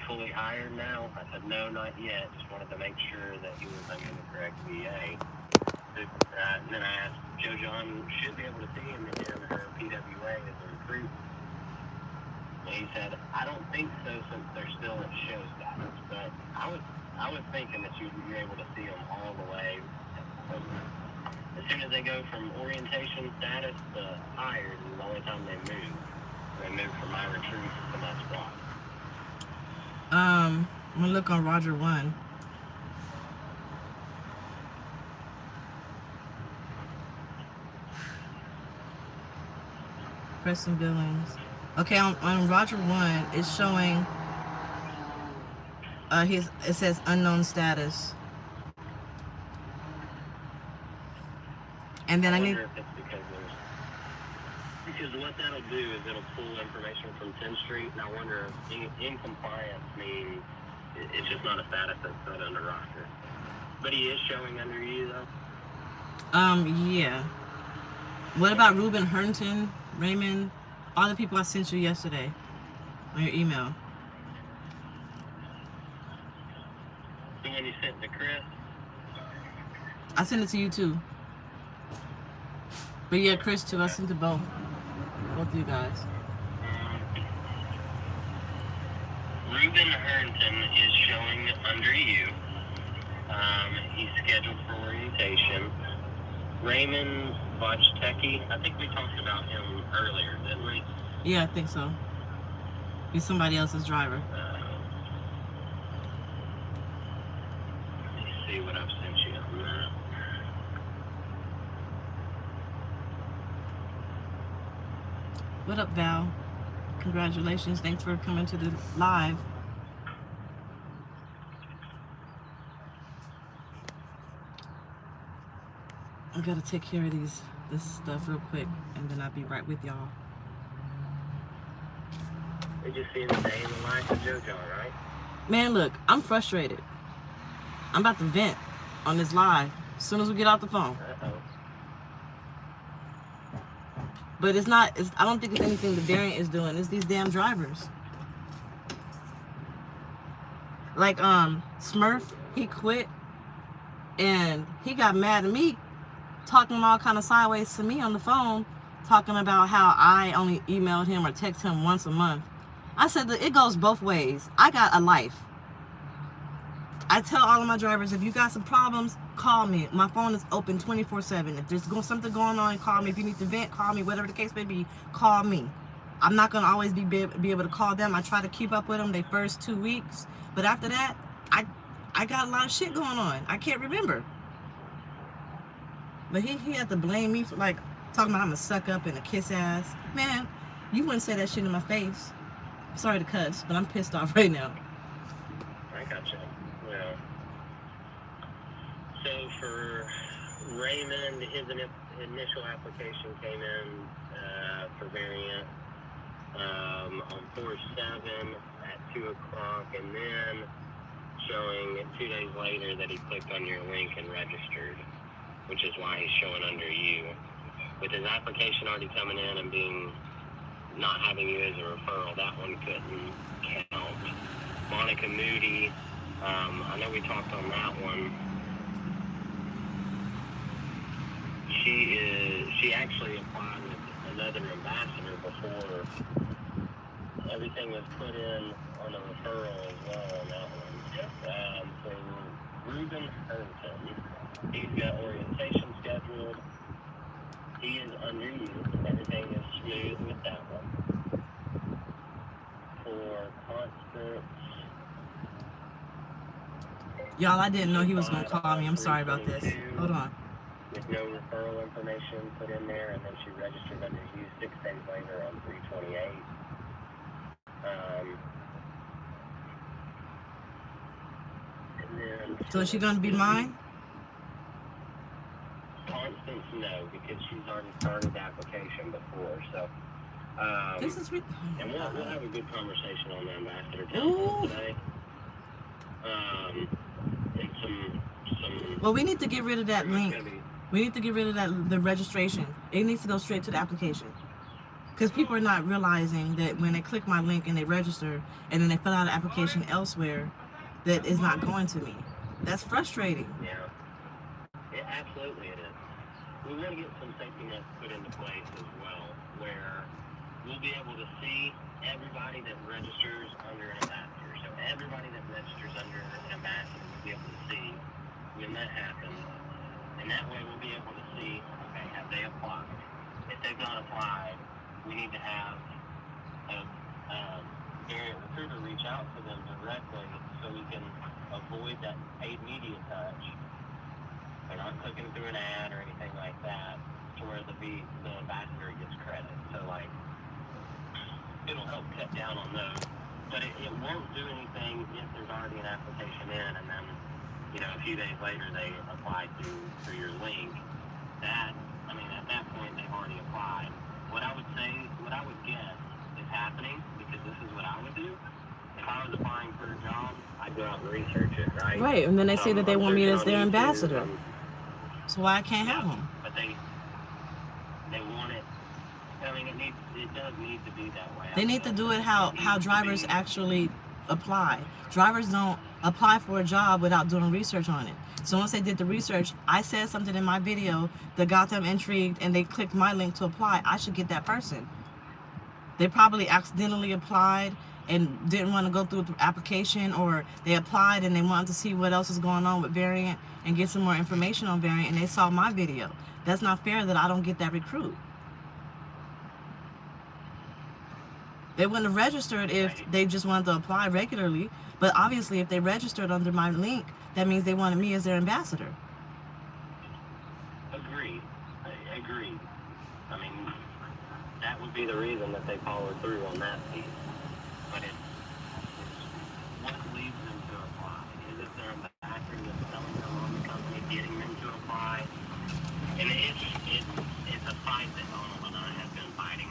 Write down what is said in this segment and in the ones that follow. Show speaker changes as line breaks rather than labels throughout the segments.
fully hired now? I said, no, not yet. Just wanted to make sure that he was under the correct VA. And then I asked, QueenJoJon should be able to see him in her PWA as a recruit. And he said, I don't think so since they're still at show status. But I was thinking that you'd be able to see them all the way. As soon as they go from orientation status to hired, is the only time they move. They move from my retreat to my squad.
I'm gonna look on Roger 1. Preston Billings. Okay, on Roger 1, it's showing it says unknown status. And then I need.
If it's because what that'll do is it'll pull information from 10th Street, and I wonder if in compliance means it's just not a status that's set under roster. But he is showing under you though.
Yeah. What about Ruben Herndon, Raymond, all the people I sent you yesterday on your email?
The one you sent to Chris?
I sent it to you too. But yeah, Chris too. I sent to both of you guys.
Ruben Herndon is showing under you. He's scheduled for orientation. Raymond Bajtecki, I think we talked about him earlier, didn't we?
Yeah, I think so. He's somebody else's driver.
Let me see what I've sent you on that.
What up, Val? Congratulations. Thanks for coming to the live. I gotta take care of this stuff real quick, and then I'll be right with y'all.
We just see the day in the life of JoJon, right?
Man, look, I'm frustrated. I'm about to vent on this live as soon as we get off the phone.
Uh-oh.
But it's not, I don't think it's anything the variant is doing. It's these damn drivers. Like, Smurf, he quit, and he got mad at me, talking all kind of sideways to me on the phone, talking about how I only emailed him or text him once a month. I said that it goes both ways. I got a life. I tell all of my drivers, if you got some problems, call me. My phone is open 24/7. If there's something going on, call me. If you need to vent, call me. Whatever the case may be, call me. I'm not going to always be able to call them. I try to keep up with them the first 2 weeks. But after that, I got a lot of shit going on. I can't remember. But he had to blame me for, like, talking about I'm a suck up and a kiss ass. Man, you wouldn't say that shit in my face. Sorry to cuss, but I'm pissed off right now.
I gotcha. Yeah. So for Raymond, his initial application came in for variant on 4/7 at 2 o'clock, and then showing 2 days later that he clicked on your link and registered, which is why he's showing under you. With his application already coming in and not having you as a referral, that one couldn't count. Monica Moody, I know we talked on that one. She actually applied with another ambassador before everything was put in on a referral as well on that one. So Ruben Herndon, he's got orientation scheduled. He is under you. Everything is smooth with that one. For Constance.
Y'all, I didn't know he was going to call me. I'm sorry about this. Hold on.
With no referral information put in there, and then she registered under you 6 days later on 3/28.
So is she going to be mine?
Constance, no, because she's already started the application before, so.
This is
and we'll have a good conversation on the ambassador council today. And some.
Well, we need to get rid of that link. We need to get rid of the registration. It needs to go straight to the application. Because people are not realizing that when they click my link and they register and then they fill out an application elsewhere, that is not going to me. That's frustrating.
Yeah, absolutely it is. We want to get some safety nets put into place as well, where we'll be able to see everybody that registers under an ambassador. So everybody that registers under an ambassador, we'll be able to see when that happens. And that way we'll be able to see, okay, have they applied? If they've not applied, we need to have a variant recruiter reach out to them directly so we can avoid that paid media touch. They're not clicking through an ad or anything like that to where the ambassador gets credit. So, like, it'll help cut down on those. But it won't do anything if there's already an application in and then, you know, a few days later they apply through your link. At that point they've already applied. What I would guess is happening, because this is what I would do. If I was applying for a job, I'd go out and research it, right?
Right, and then they say that they want me as their ambassador. So why I can't have them?
But they want it. I mean, it does need to be that way.
They need to do it how drivers actually apply. Drivers don't apply for a job without doing research on it. So once they did the research, I said something in my video that got them intrigued and they clicked my link to apply, I should get that person. They probably accidentally applied and didn't want to go through the application, or they applied and they wanted to see what else is going on with Variant and get some more information on Variant, and they saw my video. That's not fair that I don't get that recruit. They wouldn't have registered if they just wanted to apply regularly, but obviously if they registered under my link, that means they wanted me as their ambassador.
Agreed. I mean, that would be the reason that they followed through on that piece. But it's what leads them to apply. Is it their ambassador that's selling them on the company, getting them to apply? And it's a fight that Donald and I have been fighting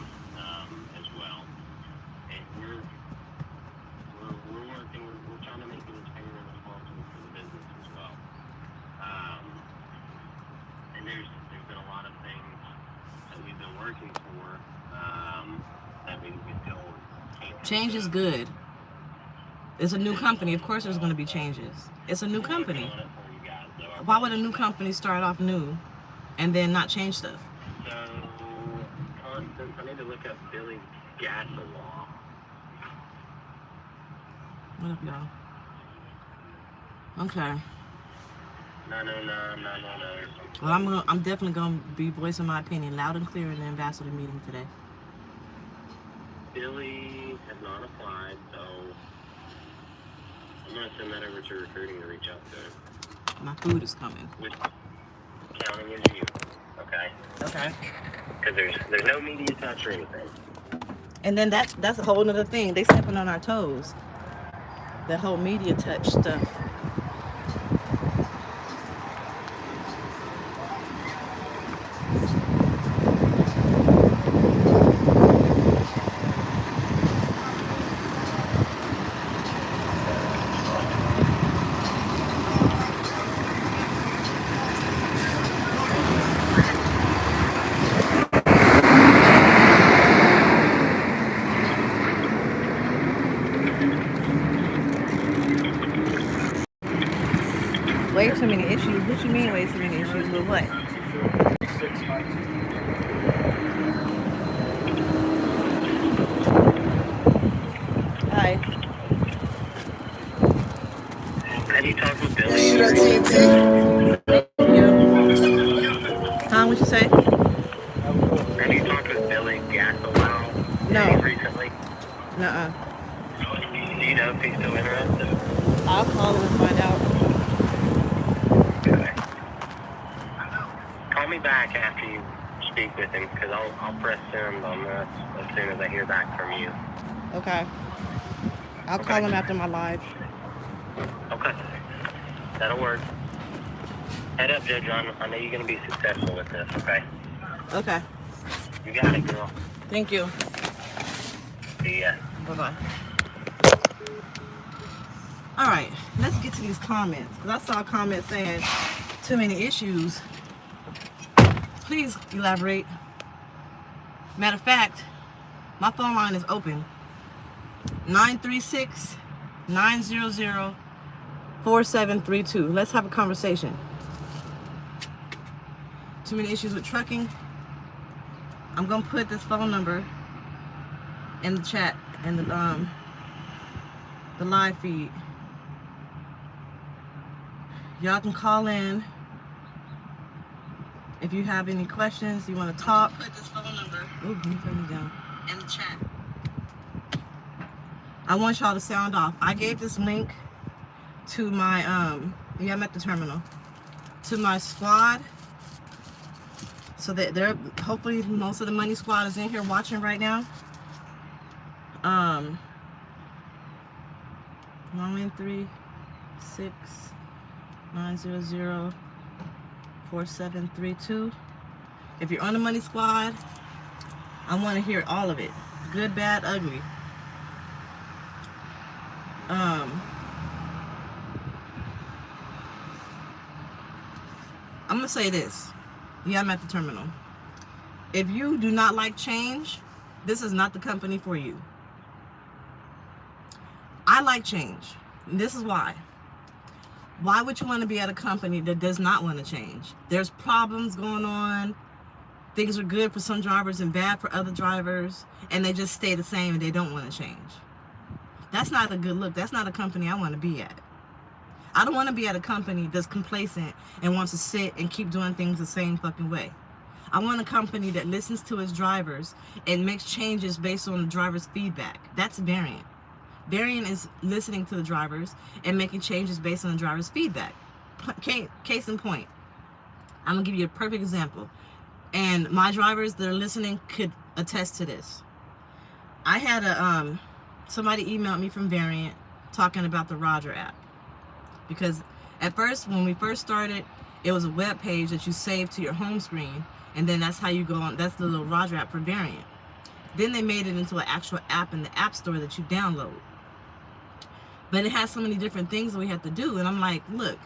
as well. And we're working. We're trying to make it as fair and responsible for the business as well. And there's been a lot of things that we've been working for that we still can't.
Change is good. It's a new company. Of course there's going to be changes. It's a new company. Why would a new company start off new and then not change stuff?
So, Constance, I need to look up Billy Gasselaw.
What up, y'all? Okay.
909.
Well, I'm definitely going to be voicing my opinion loud and clear in the ambassador meeting today.
Billy has not applied, so I'm going to send that over to recruiting to reach out to him.
My food is coming.
Which counting is you, okay?
Okay.
Because there's no media touch or anything.
And then that's a whole other thing. They stepping on our toes. That whole media touch stuff. Way too many issues. What you mean way too many issues? With what? Hi.
Have you talked with Billy?
Huh? What you say?
Have you talked with Billy Gasselaw?
No.
Recently?
Nuh-uh.
Do you know if he's still interested?
I'll call him and find out.
Okay. Call me back after you speak with him, because I'll press send on this as soon as I hear back from you.
Okay. I'll call him after my live.
Okay. That'll work. Head up, QueenJoJon. I know you're going to be successful with this, okay?
Okay.
You got it, girl.
Thank you.
See ya.
Bye-bye. All right, let's get to these comments, because I saw a comment saying too many issues. Please elaborate. Matter of fact, My phone line is open. 936-900-4732. Let's have a conversation. Too many issues with trucking. I'm gonna put this phone number in the chat and the live feed. Y'all can call in if you have any questions, you want to talk. Put this phone number. Ooh, let me turn it down. In the chat. I want y'all to sound off. I gave this link to my yeah, I'm at the terminal, to my squad, so that they're, hopefully most of the money squad is in here watching right now. 936-900-4732. If you're on the money squad, I want to hear all of it. Good, bad, ugly. I'm gonna say this. Yeah, I'm at the terminal. If you do not like change, this is not the company for you. I like change. And this is why. Why would you want to be at a company that does not want to change? There's problems going on. Things are good for some drivers and bad for other drivers, and they just stay the same and they don't want to change. That's not a good look. That's not a company I want to be at. I don't want to be at a company that's complacent and wants to sit and keep doing things the same fucking way. I want a company that listens to its drivers and makes changes based on the driver's feedback. That's Variant. Variant is listening to the drivers and making changes based on the driver's feedback. Case in point, I'm gonna give you a perfect example, and my drivers that are listening could attest to this. I had a somebody emailed me from Variant talking about the Roger app, because at first, when we first started, it was a web page that you saved to your home screen, and then that's how you go on. That's the little Roger app for Variant. Then they made it into an actual app in the App Store that you download. But it has so many different things that we have to do, and I'm like, look,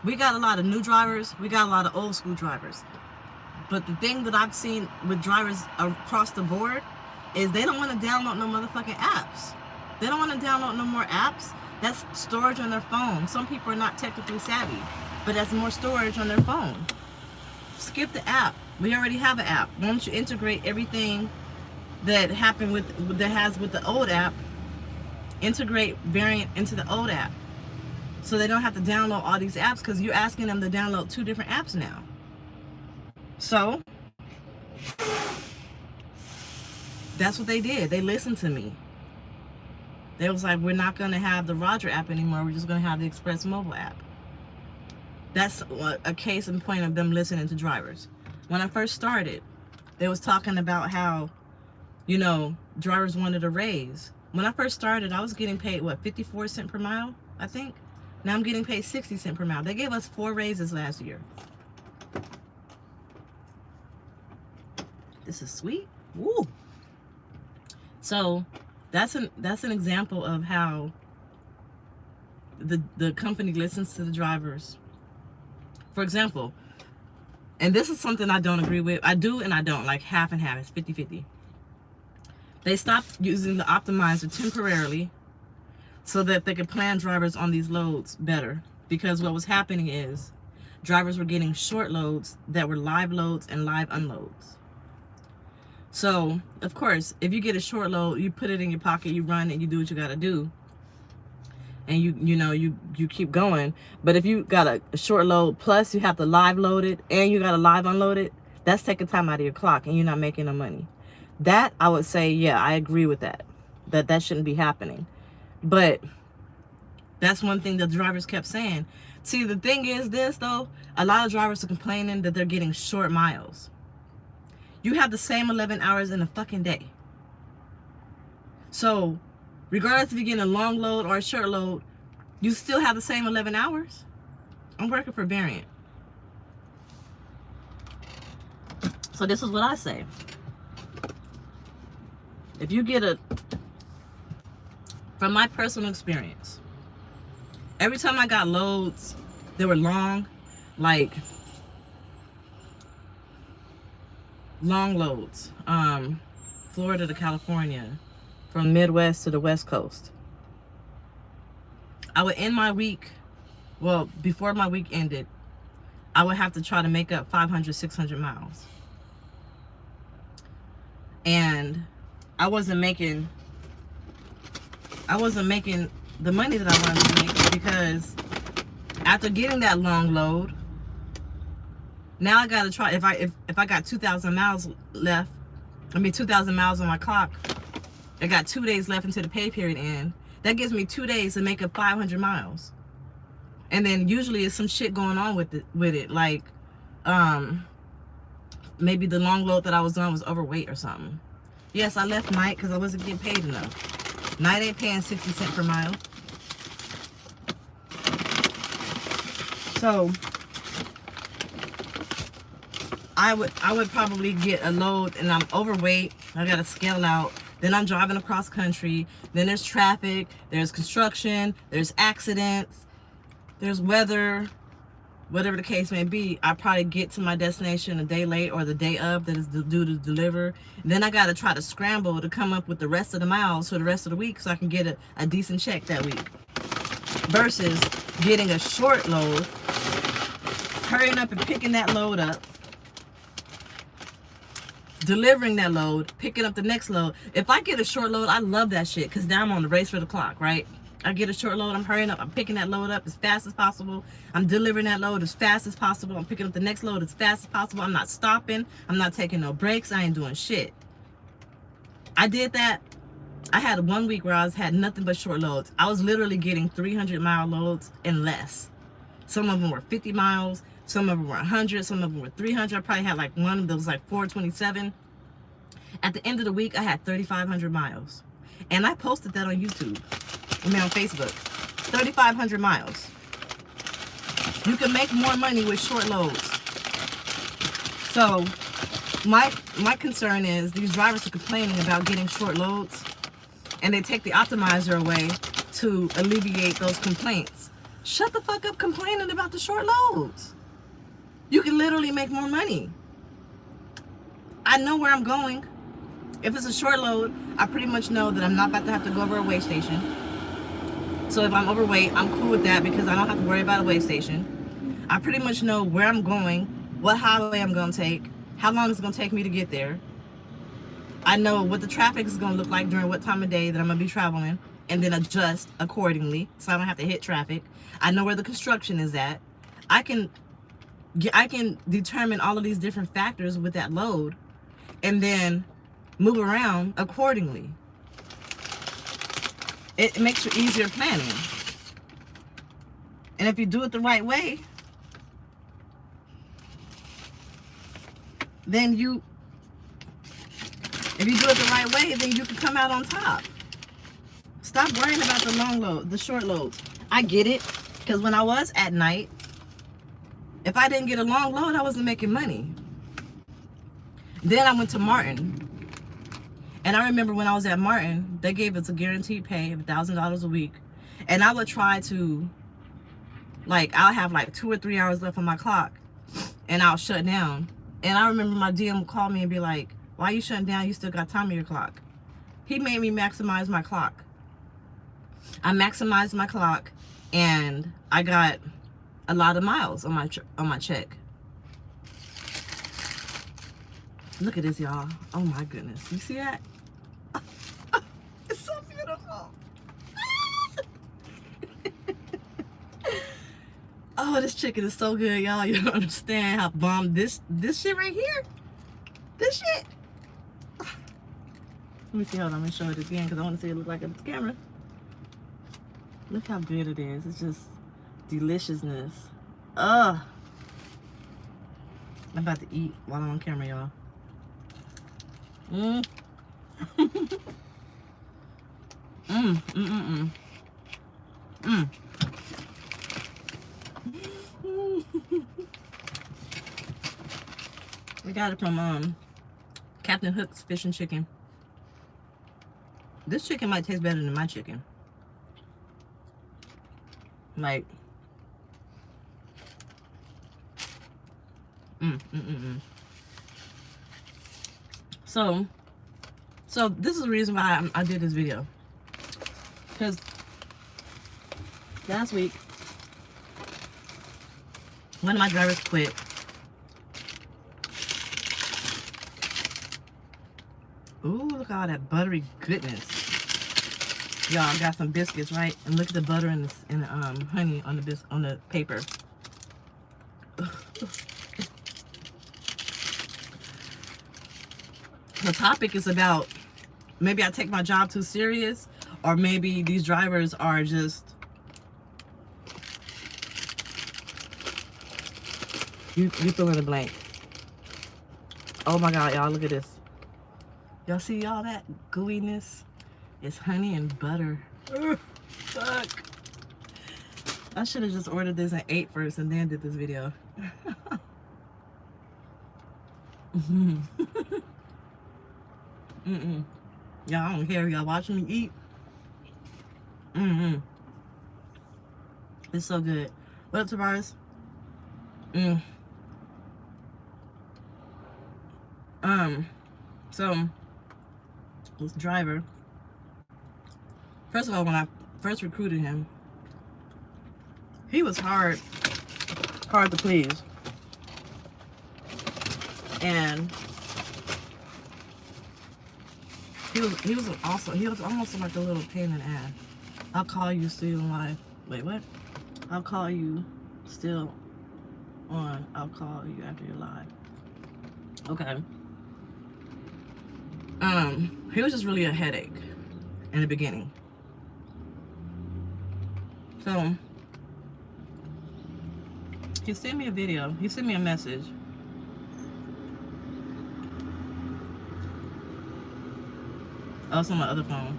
we got a lot of new drivers, we got a lot of old school drivers. But the thing that I've seen with drivers across the board is they don't want to download no motherfucking apps. They don't want to download no more apps. That's storage on their phone. Some people are not technically savvy, but that's more storage on their phone. Skip the app. We already have an app. Why don't you integrate everything that happened with the old app, integrate Variant into the old app, so they don't have to download all these apps, because you're asking them to download 2 different apps now. So that's what they did. They listened to me. They was like, we're not going to have the Roger app anymore. We're just going to have the Express mobile app. That's a case in point of them listening to drivers. When I first started, they was talking about how, you know, drivers wanted a raise. When I first started, I was getting paid, what, 54 cents per mile, I think? Now I'm getting paid 60 cents per mile. They gave us 4 raises last year. This is sweet. Woo. So that's an example of how the company listens to the drivers. For example, and this is something I don't agree with. I do and I don't, like half and half. It's 50-50. They stopped using the optimizer temporarily so that they could plan drivers on these loads better. Because what was happening is drivers were getting short loads that were live loads and live unloads. So, of course, if you get a short load, you put it in your pocket, you run and you do what you got to do. And you keep going. But if you got a short load plus you have to live load it and you got to live unload it, that's taking time out of your clock and you're not making no money. That, I would say, yeah, I agree with that. That shouldn't be happening. But that's one thing the drivers kept saying. See, the thing is this, though. A lot of drivers are complaining that they're getting short miles. You have the same 11 hours in a fucking day. So, regardless if you're getting a long load or a short load, you still have the same 11 hours. I'm working for Variant. So this is what I say. If you get from my personal experience, every time I got loads that were long, like long loads, Florida to California, from Midwest to the West Coast. I would end my week, well, before my week ended, I would have to try to make up 500, 600 miles. And I wasn't making the money that I wanted to make, because after getting that long load, now I gotta try, if I got 2,000 miles left, 2,000 miles on my clock, I got 2 days left until the pay period end. That gives me 2 days to make up 500 miles. And then usually it's some shit going on with it, like maybe the long load that I was on was overweight or something. Yes, I left night because I wasn't getting paid enough. Night ain't paying 60 cents per mile. So I would probably get a load and I'm overweight. I gotta scale out. Then I'm driving across country. Then there's traffic. There's construction. There's accidents. There's weather. Whatever the case may be, I probably get to my destination a day late or the day of that is due to deliver. And then I gotta try to scramble to come up with the rest of the miles for the rest of the week so I can get a decent check that week. Versus getting a short load, hurrying up and picking that load up, delivering that load, picking up the next load. If I get a short load, I love that shit, because now I'm on the race for the clock, right? I get a short load, I'm hurrying up, I'm picking that load up as fast as possible. I'm delivering that load as fast as possible. I'm picking up the next load as fast as possible. I'm not stopping. I'm not taking no breaks. I ain't doing shit. I did that. I had 1 week where I had nothing but short loads. I was literally getting 300-mile loads and less. Some of them were 50 miles. Some of them were 100. Some of them were 300. I probably had like one that was like 427. At the end of the week, I had 3,500 miles. And I posted that on YouTube. On Facebook. 3,500 miles. You can make more money with short loads. So my concern is these drivers are complaining about getting short loads, and they take the optimizer away to alleviate those complaints. Shut the fuck up complaining about the short loads. You can literally make more money. I know where I'm going. If it's a short load, I pretty much know that I'm not about to have to go over a weigh station. So if I'm overweight, I'm cool with that because I don't have to worry about a weigh station. I pretty much know where I'm going, what highway I'm going to take, how long it's going to take me to get there. I know what the traffic is going to look like during what time of day that I'm going to be traveling, and then adjust accordingly so I don't have to hit traffic. I know where the construction is at. I can determine all of these different factors with that load and then move around accordingly. It makes for easier planning. And if you do it the right way, then if you do it the right way, then you can come out on top. Stop worrying about the long load, the short loads. I get it, because when I was at night, if I didn't get a long load, I wasn't making money. Then I went to Martin. And I remember when I was at Martin, they gave us a guaranteed pay of $1,000 a week. And I would try to, I'll have 2 or 3 hours left on my clock, and I'll shut down. And I remember my DM would call me and be like, why are you shutting down? You still got time on your clock. He made me maximize my clock. I maximized my clock, and I got a lot of miles on my check. Look at this, y'all. Oh my goodness. You see that? It's so beautiful. Oh, this chicken is so good, y'all. You don't understand how bomb this shit right here. This shit. Let me see. Hold on. I'm going to show it again because I want to see it look like on the camera. Look how good it is. It's just deliciousness. Ugh. I'm about to eat while I'm on camera, y'all. Mm. We got it from Captain Hook's Fish and Chicken. This chicken might taste better than my chicken. So So this is the reason why I did this video. Because last week, one of my drivers quit. Ooh, look at all that buttery goodness. Y'all, I got some biscuits, right? And look at the butter and the honey on the paper. The topic is about maybe I take my job too serious, or maybe these drivers are just you fill in the blank. Oh my God, y'all, look at this. Y'all see all that gooiness? It's honey and butter. Ugh, fuck. I should have just ordered this and ate first and then did this video. Y'all, I don't care. Y'all watching me eat. It's so good. What up, Tavares? So this driver, first of all, when I first recruited him, he was hard to please. And he was almost like a little pain in the ass. I'll call you still live. Wait, what? I'll call you still on. I'll call you after you're live. Okay. He was just really a headache in the beginning. So he sent me a video. He sent me a message. Oh, it's on my other phone.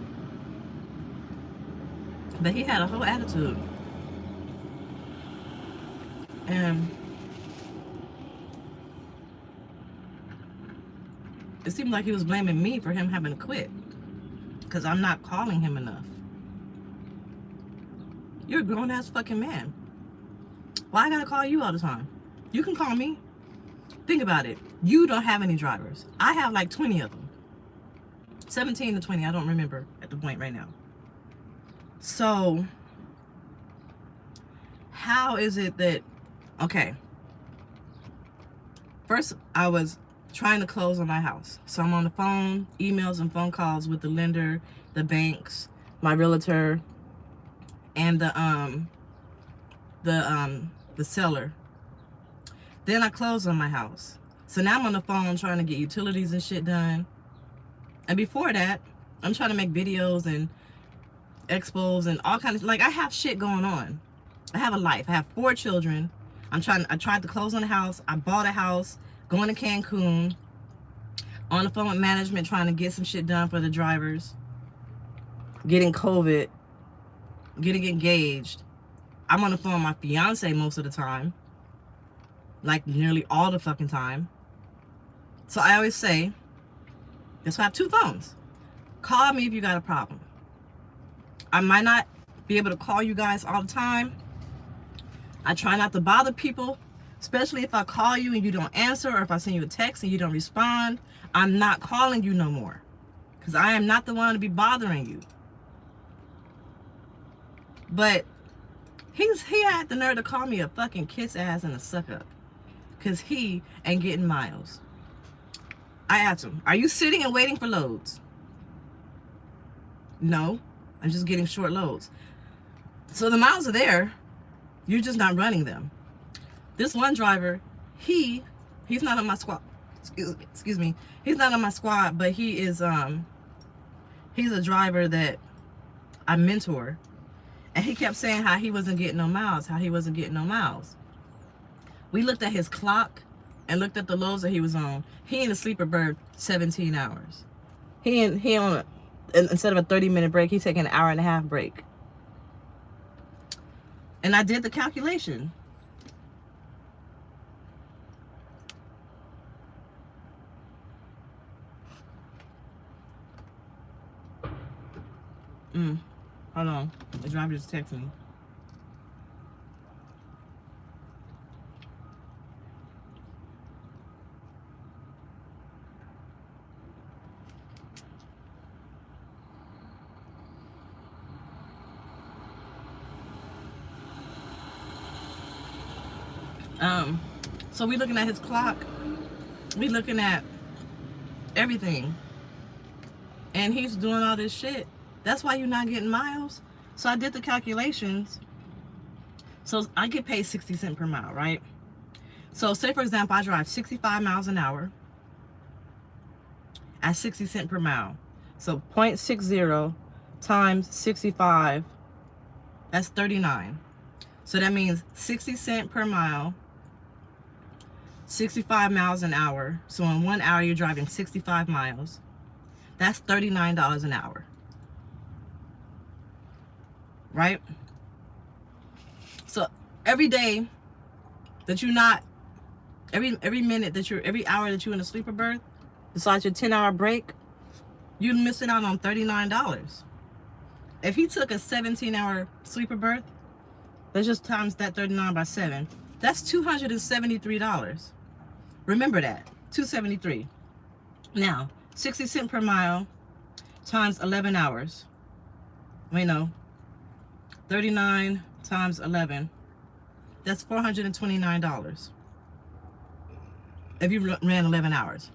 But he had a whole attitude. And it seemed like he was blaming me for him having to quit. Because I'm not calling him enough. You're a grown-ass fucking man. Why I gotta call you all the time? You can call me. Think about it. You don't have any drivers. I have like 20 of them. 17 to 20. I don't remember at the point right now. So, how is it that... Okay. First, I was trying to close on my house. So I'm on the phone, emails and phone calls with the lender, the banks, my realtor, and the seller. Then I closed on my house. So now I'm on the phone trying to get utilities and shit done. And before that, I'm trying to make videos and expos and all kinds of, like, I have shit going on. I have a life. I have 4 children. I tried to close on the house. I bought a house, going to Cancun, on the phone with management trying to get some shit done for the drivers, getting COVID, getting engaged. I'm on the phone with my fiance most of the time, like nearly all the fucking time. So I always say, that's why I have 2 phones. Call me if you got a problem. I might not be able to call you guys all the time. I try not to bother people, especially if I call you and you don't answer, or if I send you a text and you don't respond. I'm not calling you no more, because I am not the one to be bothering you. But he had the nerve to call me a fucking kiss ass and a suck up, because he ain't getting miles. I asked him, are you sitting and waiting for loads? No, I'm just getting short loads. So the miles are there, you're just not running them. This one driver, he's not on my squad. Excuse me. He's not on my squad, but he is he's a driver that I mentor. And he kept saying how he wasn't getting no miles, We looked at his clock and looked at the loads that he was on. He in a sleeper bird 17 hours. He on instead of a 30-minute break, he's taking an hour and a half break. And I did the calculation. Hold on. The driver just texted me. So we looking at his clock. We looking at everything. And he's doing all this shit. That's why you're not getting miles. So I did the calculations. So I get paid 60 cents per mile, right? So say, for example, I drive 65 miles an hour at 60 cents per mile. So 0.60 times 65, that's 39. So that means 60 cents per mile, 65 miles an hour. So in 1 hour, you're driving 65 miles. That's $39 an hour, right? So every day that you're not, every minute that you're, every hour that you're in a sleeper berth, besides your 10-hour break, you're missing out on $39. If he took a 17-hour sleeper berth, let's just times that 39 by 7. That's $273. Remember that, $273. Now, 60 cents per mile times 11 hours. Wait, no. 39 times 11. That's $429. If you ran 11 hours.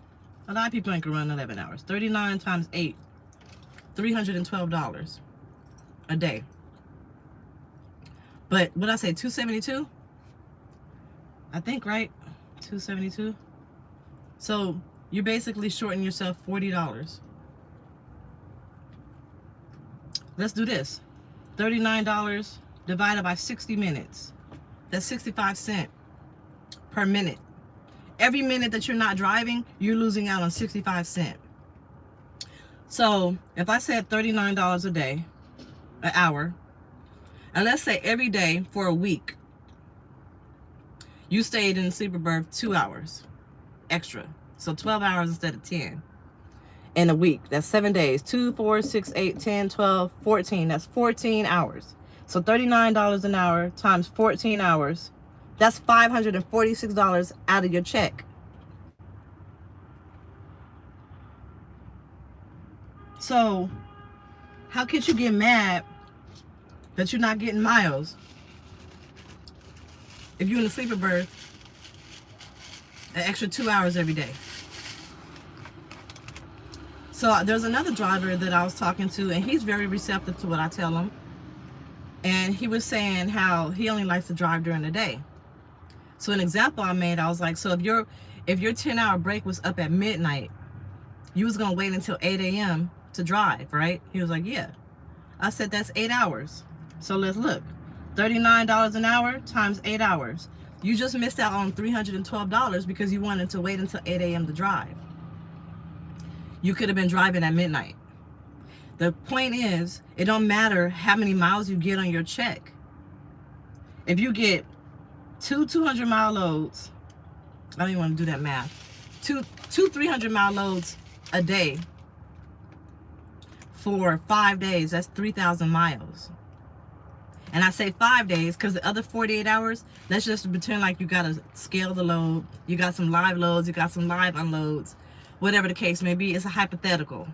A lot of people ain't gonna run 11 hours. 39 times 8. $312 a day. But what I say, 272? I think, right? 272. So you're basically shorting yourself $40. Let's do this. $39 divided by 60 minutes. That's 65 cents per minute. Every minute that you're not driving, you're losing out on 65 cents. So if I said $39 a day, an hour, and let's say every day for a week, you stayed in the sleeper berth 2 hours extra. So 12 hours instead of 10 in a week. That's 7 days. 2, 4, 6, 8, 10, 12, 14. That's 14 hours. So $39 an hour times 14 hours. That's $546 out of your check. So how could you get mad that you're not getting miles if you're in a sleeper berth an extra 2 hours every day? So there's another driver that I was talking to, and he's very receptive to what I tell him. And he was saying how he only likes to drive during the day. So an example I made, I was like, so if your 10-hour break was up at midnight, you was gonna wait until 8 a.m. to drive, right? He was like, yeah. I said, that's 8 hours. So let's look. $39 an hour times 8 hours. You just missed out on $312 because you wanted to wait until 8 a.m. to drive. You could have been driving at midnight. The point is, it don't matter how many miles you get on your check. If you get two 200-mile loads, I don't even want to do that math. Two 300-mile loads a day for 5 days, that's 3,000 miles. And I say 5 days because the other 48 hours, that's just pretend like you got to scale the load. You got some live loads, you got some live unloads. Whatever the case may be, it's a hypothetical.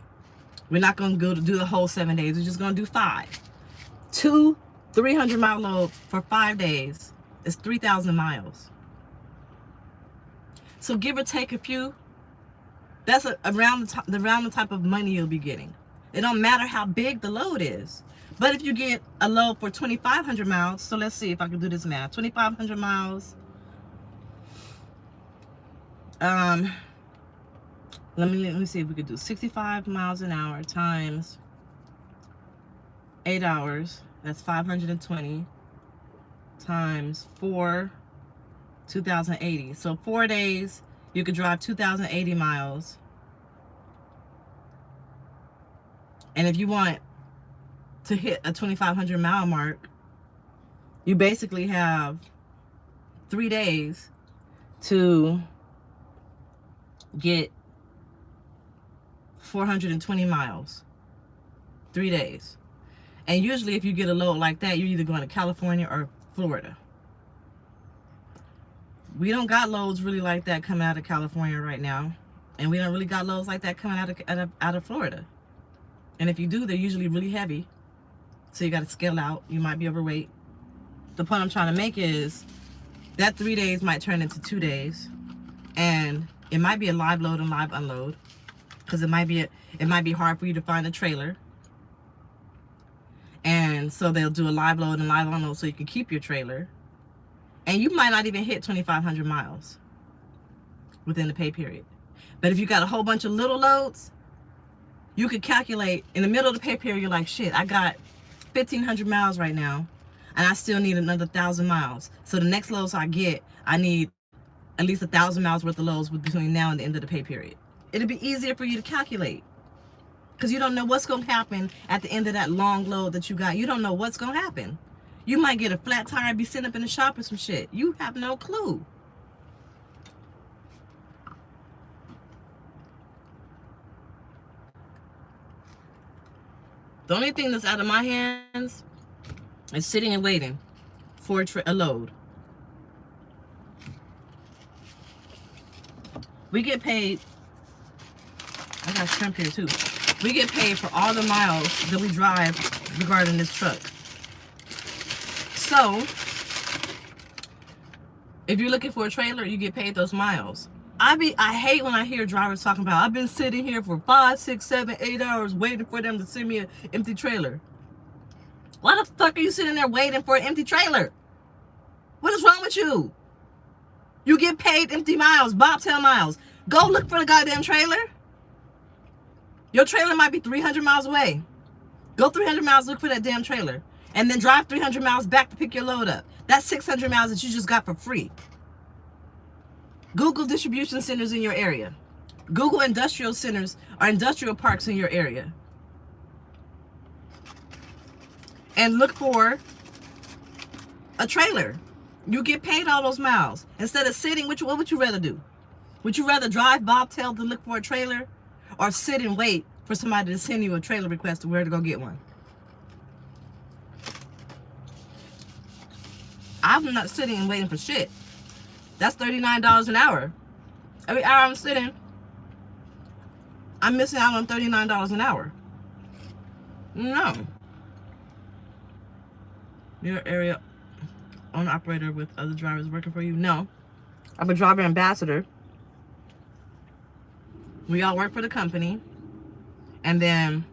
We're not going to go to do the whole 7 days. We're just going to do 5. 2 300-mile loads for 5 days is 3,000 miles. So give or take a few, that's around the type of money you'll be getting. It don't matter how big the load is. But if you get a load for 2,500 miles, so let's see if I can do this math. 2,500 miles. Let me see if we could do 65 miles an hour times 8 hours. That's 520 times 4, 2,080. So 4 days, you could drive 2,080 miles. And if you want to hit a 2,500 mile mark, you basically have 3 days to get 420 miles. 3 days. And usually if you get a load like that, you're either going to California or Florida. We don't got loads really like that coming out of California right now. And we don't really got loads like that coming out of Florida. And if you do, they're usually really heavy. So you got to scale out. You might be overweight. The point I'm trying to make is that 3 days might turn into 2 days, and it might be a live load and live unload, because it might be hard for you to find a trailer, and so they'll do a live load and live unload so you can keep your trailer, and you might not even hit 2,500 miles within the pay period. But if you got a whole bunch of little loads, you could calculate in the middle of the pay period. You're like, shit, I got 1,500 miles right now, and I still need another 1,000 miles. So the next loads I get, I need at least 1,000 miles worth of loads between now and the end of the pay period. It'll be easier for you to calculate, because you don't know what's going to happen at the end of that long load that you got. You don't know what's going to happen. You might get a flat tire and be sitting up in the shop or some shit. You have no clue. The only thing that's out of my hands is sitting and waiting for a load. We get paid. I got shrimp here too. We get paid for all the miles that we drive regarding this truck. So, if you're looking for a trailer, you get paid those miles. I hate when I hear drivers talking about, I've been sitting here for 5, 6, 7, 8 hours waiting for them to send me an empty trailer. Why the fuck are you sitting there waiting for an empty trailer? What is wrong with you? You get paid empty miles, bobtail miles. Go look for the goddamn trailer. Your trailer might be 300 miles away. Go 300 miles, look for that damn trailer. And then drive 300 miles back to pick your load up. That's 600 miles that you just got for free. Google distribution centers in your area. Google industrial centers or industrial parks in your area. And look for a trailer. You get paid all those miles. Instead of sitting, what would you rather do? Would you rather drive bobtail to look for a trailer, or sit and wait for somebody to send you a trailer request to where to go get one? I'm not sitting and waiting for shit. That's $39 an hour. Every hour I'm sitting, I'm missing out on $39 an hour. No. Your area owner operator with other drivers working for you? No. I'm a driver ambassador. We all work for the company, and then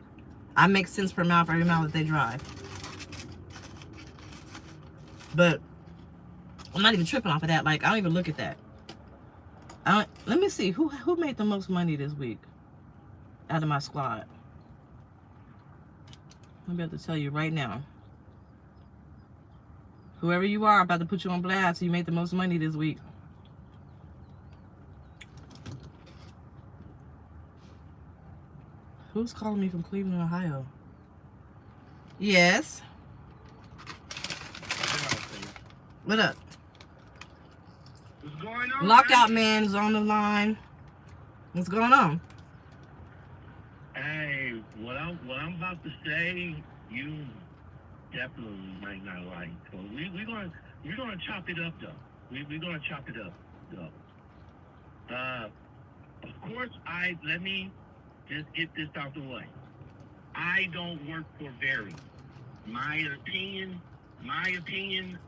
I make cents per mile for every mile that they drive. But I'm not even tripping off of that. Like, I don't even look at that. Let me see who made the most money this week out of my squad. I'm about to tell you right now. Whoever you are, I'm about to put you on blast. You made the most money this week. Who's calling me from Cleveland, Ohio? Yes. What up?
What's going on?
Lockout man is on the line. What's going on?
Hey, what I'm about to say, you definitely might not like. So we're gonna chop it up though. We're gonna chop it up though. Of course, let me just get this out the way. I don't work for Variant. My opinion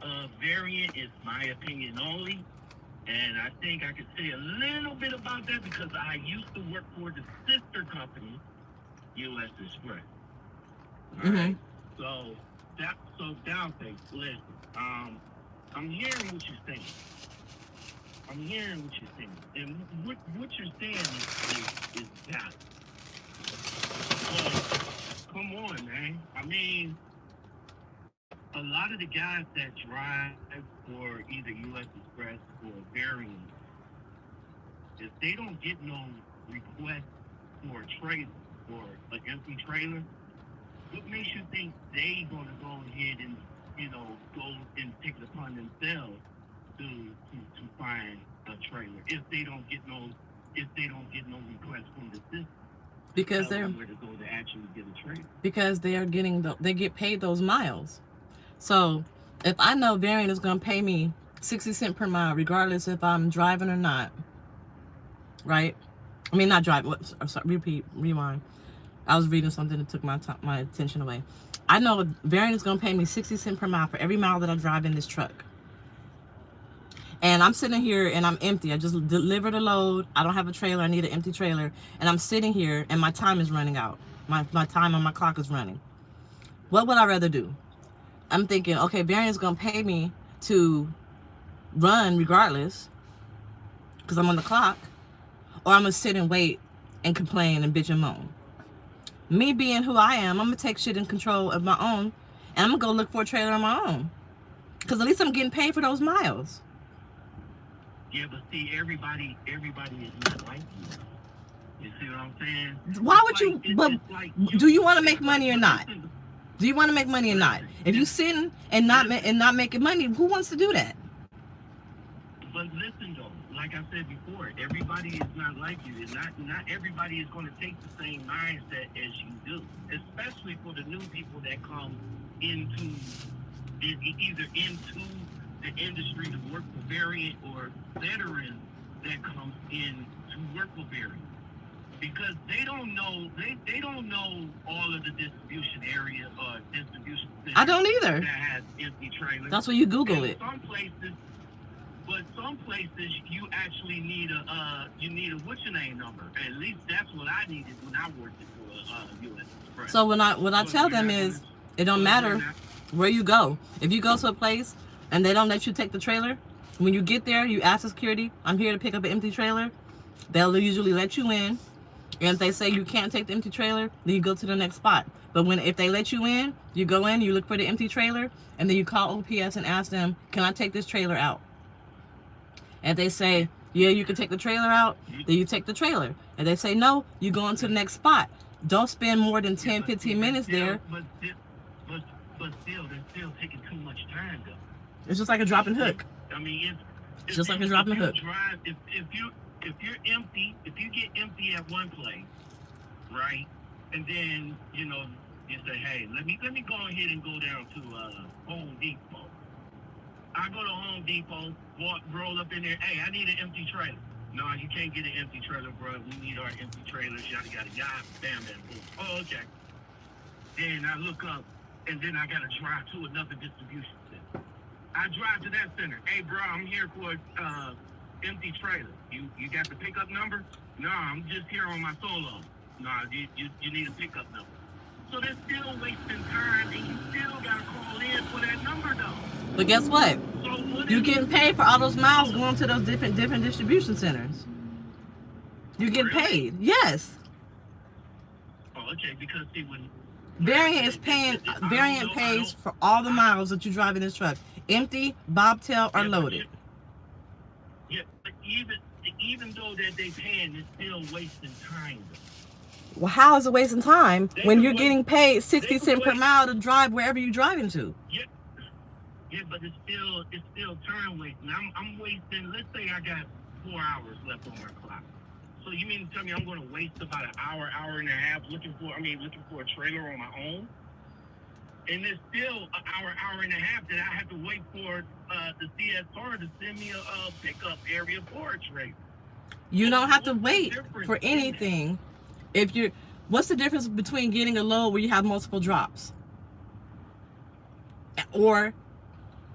of Variant is my opinion only. And I think I could say a little bit about that because I used to work for the sister company, U.S. Express. All right? So DollFace, listen. I'm hearing what you're saying. And what you're saying is that. But come on, man. I mean, a lot of the guys that drive for either U.S. Express or Variant, if they don't get no request for a trailer or an empty trailer, what makes you think they gonna go ahead and go and take it upon themselves to find a trailer if they don't get no request from the system?
Because they're
where to go to actually get a trailer.
Because they get paid those miles. So if I know Variant is going to pay me 60 cents per mile, regardless if I'm driving or not, right? I mean, not driving. Rewind. I was reading something that took my attention away. I know Variant is going to pay me 60 cents per mile for every mile that I drive in this truck. And I'm sitting here and I'm empty. I just delivered a load. I don't have a trailer. I need an empty trailer. And I'm sitting here and my time is running out. My time on my clock is running. What would I rather do? I'm thinking, okay, Variant's going to pay me to run regardless because I'm on the clock. Or I'm going to sit and wait and complain and bitch and moan. Me being who I am, I'm going to take shit in control of my own. And I'm going to go look for a trailer on my own. Because at least I'm getting paid for those miles.
Yeah, but see, everybody is not like you. You see what I'm saying?
Why would you? But do you want to make money or not? Do you want to make money or not? If you sitting and not making money, who wants to do that?
But listen though, like I said before, everybody is not like you. Not everybody is going to take the same mindset as you do. Especially for the new people that come into either into the industry to work for Variant or veterans that come in to work for Variant. Because they don't know all of the distribution area or distribution centers.
I don't either.
That has empty trailers.
That's where you Google it.
Some places you actually need a what's your name number. At least that's what I needed when I worked for U.S. Express.
So what I tell them is, it don't matter where you go. If you go to a place and they don't let you take the trailer, when you get there, you ask the security, I'm here to pick up an empty trailer. They'll usually let you in. And if they say you can't take the empty trailer, then you go to the next spot. But if they let you in, you go in, you look for the empty trailer, and then you call OPS and ask them, can I take this trailer out? And they say, yeah, you can take the trailer out, then you take the trailer. And they say, no, you go on to the next spot. Don't spend more than 10, 15 minutes there.
But still, they're still taking too much time, though.
It's just like a dropping hook.
I mean,
it's just like a dropping hook.
If you're empty, if you get empty at one place, right, and then you say, hey, let me go ahead and go down to Home Depot. I go to Home Depot, roll up in there. Hey, I need an empty trailer. No, you can't get an empty trailer, bro. We need our empty trailers. Yada yada yada. Bam, bam, boom. Oh, okay. Then I look up, and then I gotta drive to another distribution center. I drive to that center. Hey, bro, I'm here for empty trailer. You got the pickup number? No, I'm just here on my solo. No, you need a pickup number. So they're still wasting time, and you still gotta call in for that number though.
But guess what? You're getting paid for all those miles going to those different distribution centers. You're getting paid. Yes.
Oh, okay. Because see, when
Variant pays for all the miles that you drive in this truck, empty, bobtail, or loaded.
Yeah, but even though that they paying, it's still wasting time.
Well, how is it wasting time when you're getting paid 60 cents per mile to drive wherever you're driving to?
Yeah, but it's still time wasting. I'm wasting. Let's say I got 4 hours left on my clock. So you mean to tell me I'm going to waste about an hour and a half looking for a trailer on my own? And there's still an hour and a half that I have to wait for the CSR to send me a pickup area for a trailer.
You don't have to wait for anything. What's the difference between getting a load where you have multiple drops or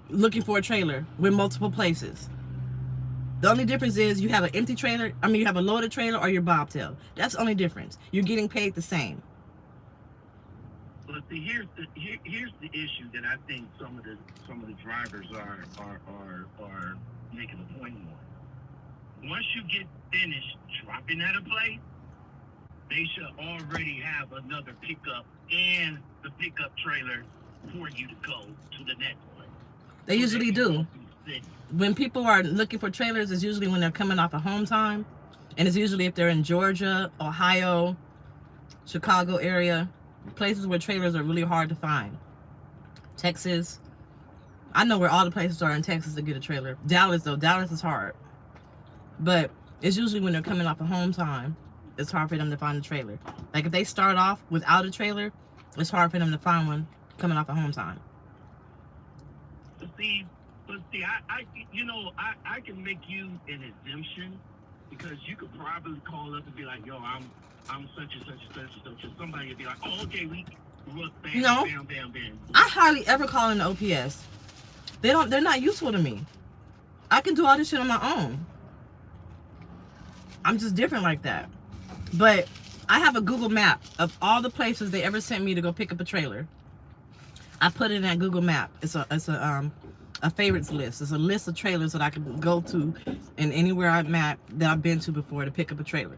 looking for a trailer with multiple places? The only difference is you have an empty trailer. You have a loaded trailer or your bobtail. That's the only difference. You're getting paid the same.
But see, here's the issue that I think some of the drivers are making a point on. Once you get finished dropping at a place, they should already have another pickup and the pickup trailer for you to go to the next place.
They usually do. When people are looking for trailers, it's usually when they're coming off of home time. And it's usually if they're in Georgia, Ohio, Chicago area, places where trailers are really hard to find. Texas. I know where all the places are in Texas to get a trailer. Dallas is hard. But it's usually when they're coming off of home time, it's hard for them to find a trailer. Like if they start off without a trailer, it's hard for them to find one coming off of home time.
But see, I can make you an exemption because you could probably call up and be like, yo, I'm such and such and such and such. And somebody would be like, oh, okay, we look, bam,
no,
bam, bam, bam.
I hardly ever call in the OPS. They're not useful to me. I can do all this shit on my own. I'm just different like that. But I have a Google map of all the places they ever sent me to go pick up a trailer. I put it in that Google map. It's a favorites list. It's a list of trailers that I can go to and anywhere I'm at that I've been to before to pick up a trailer.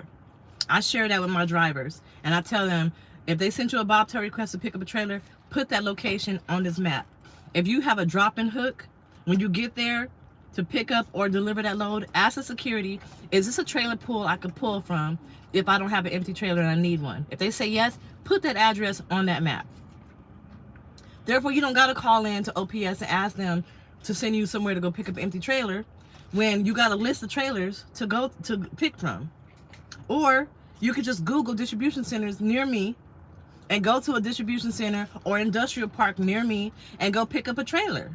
I share that with my drivers, and I tell them, if they send you a bobtail request to pick up a trailer, put that location on this map. If you have a drop-in hook, when you get there to pick up or deliver that load, ask the security, is this a trailer pool I could pull from if I don't have an empty trailer and I need one? If they say yes, put that address on that map. Therefore, you don't got to call in to OPS and ask them to send you somewhere to go pick up an empty trailer when you got a list of trailers to go to pick from. Or you could just Google distribution centers near me and go to a distribution center or industrial park near me and go pick up a trailer.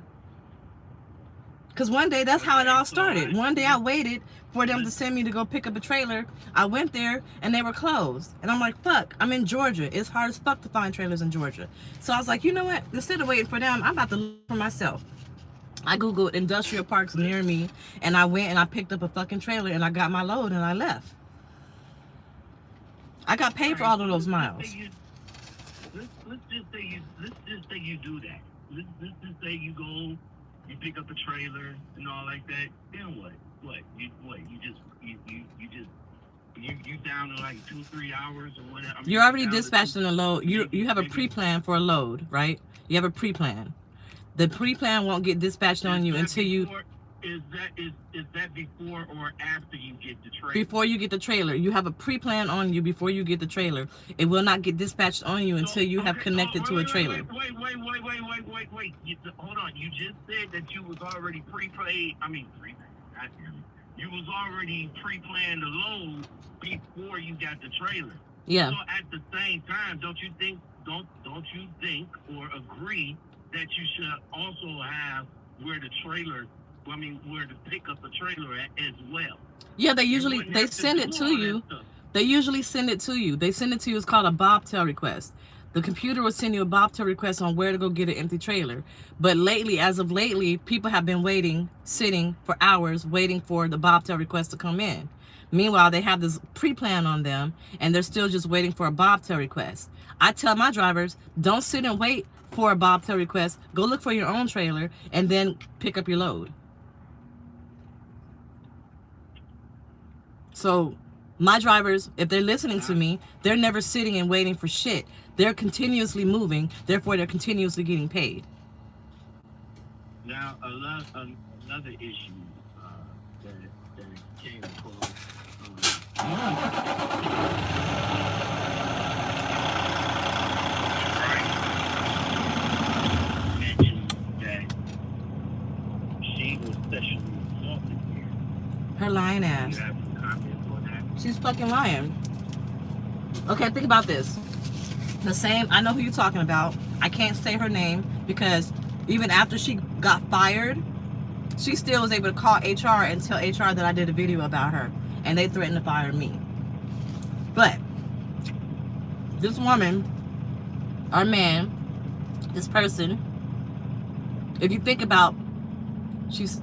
Because one day, that's how it all started. One day I waited for them to send me to go pick up a trailer. I went there and they were closed. And I'm like, fuck, I'm in Georgia. It's hard as fuck to find trailers in Georgia. So I was like, you know what? Instead of waiting for them, I'm about to look for myself. I Googled industrial parks near me and I went and I picked up a fucking trailer and I got my load and I left. I got paid for all of those miles.
Let's just say you do that. Let's just say you go, you pick up a trailer and all like that. Then what? You down to like 2-3 hours or whatever. I mean,
you're already dispatching a load. You have a pre-plan for a load, right? You have a pre-plan. The pre-plan won't get dispatched on you until you.
Is that before or after you get the trailer?
Before you get the trailer, you have a pre-plan on you before you get the trailer. It will not get dispatched on you until you have connected to a trailer.
Wait. Hold on. You just said that you was already pre-planned. You was already pre-planned the load before you got the trailer.
Yeah.
So at the same time, don't you think or agree that you should also have where to pick up the trailer at as well?
Yeah, they send it to you. They usually send it to you. They send it to you. It's called a bobtail request. The computer will send you a bobtail request on where to go get an empty trailer. But as of lately, people have been sitting for hours, waiting for the bobtail request to come in. Meanwhile, they have this pre-plan on them, and they're still just waiting for a bobtail request. I tell my drivers, don't sit and wait for a bobtail request. Go look for your own trailer, and then pick up your load. So my drivers, if they're listening to me, they're never sitting and waiting for shit. They're continuously moving, therefore they're continuously getting paid.
Now, another issue that came across. Mentioned that she was sexually assaulted here.
Her lying ass.
You have some comments on that?
She's fucking lying. Okay, think about this. I know who you're talking about. I can't say her name because even after she got fired, she still was able to call HR and tell HR that I did a video about her, and they threatened to fire me. But this woman, or man, this person, if you think about,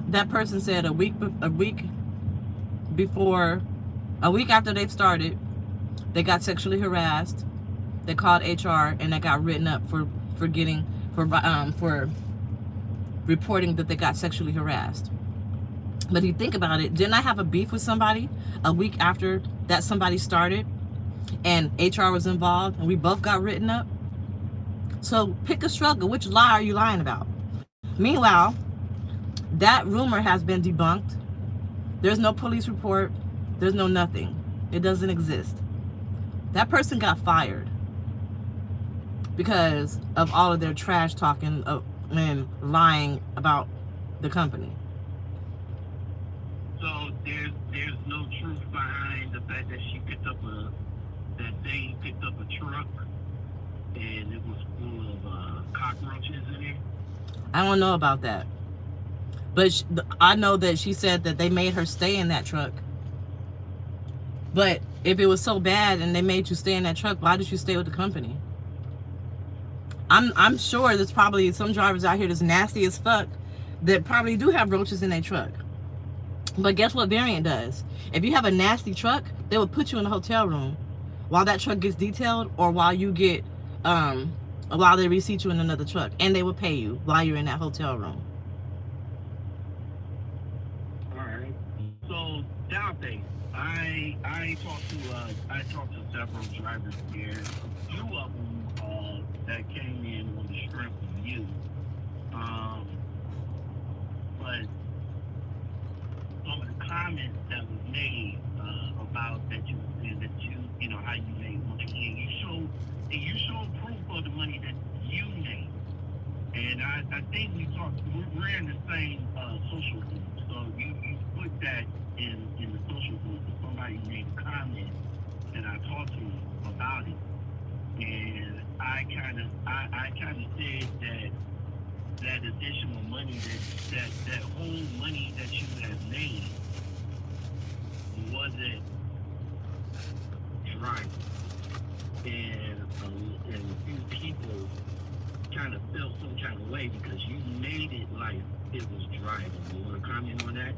that person said a week after they started, they got sexually harassed. They called HR and they got written up for reporting that they got sexually harassed. But if you think about it, didn't I have a beef with somebody a week after that somebody started and HR was involved and we both got written up? So pick a struggle. Which lie are you lying about? Meanwhile, that rumor has been debunked. There's no police report. There's no nothing. It doesn't exist. That person got fired because of all of their trash talking and lying about the company.
So there's no truth behind the fact that they picked up a truck and it was full of cockroaches in it.
I don't know about that, but I know that she said that they made her stay in that truck. But if it was so bad and they made you stay in that truck, why did you stay with the company? I'm sure there's probably some drivers out here that's nasty as fuck that probably do have roaches in their truck. But guess what Variant does? If you have a nasty truck, they will put you in a hotel room while that truck gets detailed, or while you get while they reseat you in another truck, and they will pay you while you're in that hotel room.
All right. So DollFace, I talked to several drivers here. A few of them that came in on the strength of you. But some of the comments that was made about that you said that you know how you made money, and you showed proof of the money that you made. And I think we're in the same social group. So you put that in the social group, and somebody made a comment, and I talked to him about it. And I kind of said that additional money, that whole money that you have made wasn't driving. And a few people kind of felt some kind of way because you made it like it was driving. You want to comment on that?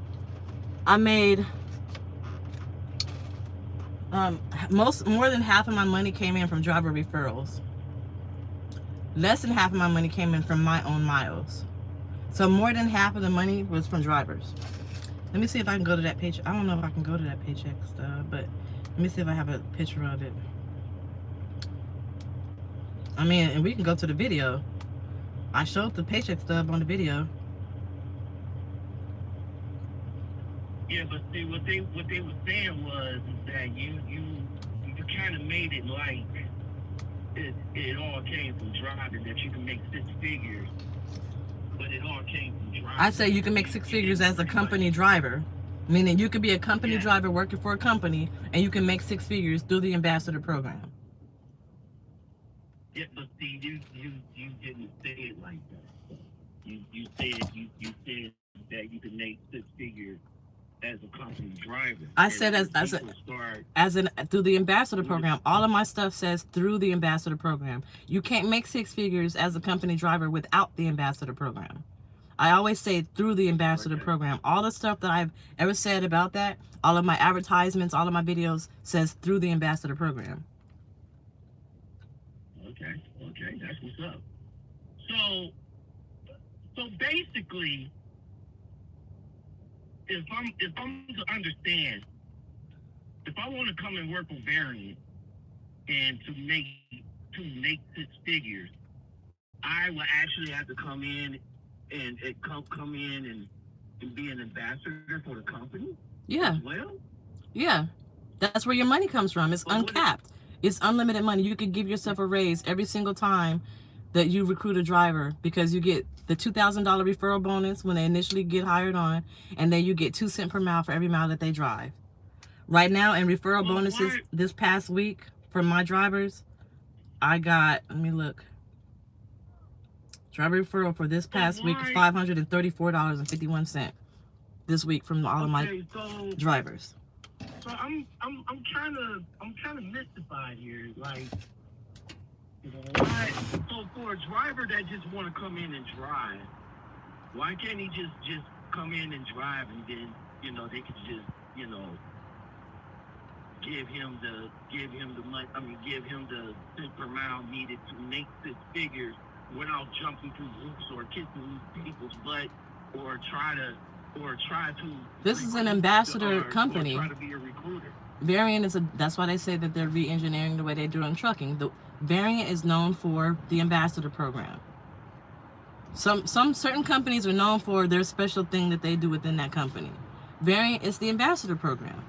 I made more than half of my money came in from driver referrals. Less than half of my money came in from my own miles. So more than half of the money was from drivers. Let me see if I can go to that paycheck. I don't know if I can go to that paycheck stub, but let me see if I have a picture of it. I mean, and we can go to the video. I showed the paycheck stub on the video.
Yeah, but see, what they were saying was that you kind of made it like it all came from driving, that you can make six figures, but it all came from driving.
I say you can make six figures as a company driver, meaning you could be a company driver working for a company, and you can make six figures through the ambassador program.
Yeah, but see, you didn't say it like that. You said that you can make six figures as a company driver.
I said through the ambassador program. All of my stuff says through the ambassador program. You can't make six figures as a company driver without the ambassador program. I always say through the ambassador program. All the stuff that I've ever said about that, all of my advertisements, all of my videos says through the ambassador program.
Okay, that's what's up. So basically, if I'm to understand, if I want to come and work with Variant and to make six figures, I will actually have to come in and be an ambassador for the company.
Yeah.
As well.
Yeah, that's where your money comes from. It's uncapped. It's unlimited money. You can give yourself a raise every single time that you recruit a driver, because you get the $2,000 referral bonus when they initially get hired on, and then you get 2 cents per mile for every mile that they drive. Right now, in referral bonuses this past week from my drivers, I got, let me look. Driver referral for this past week is $534.51 this week from all of my drivers.
So I'm kind of mystified here. Like, why? So for a driver that just want to come in and drive, why can't he just come in and drive, and then they could just give him the money? I mean, give him the cent per mile needed to make six figures without jumping through hoops or kissing people's butt or try to. This
is an ambassador company.
Or try to be a recruiter.
Variant is that's why they say that they're re-engineering the way they do in trucking. The Variant is known for the ambassador program. Some certain companies are known for their special thing that they do within that company. Variant is the ambassador program.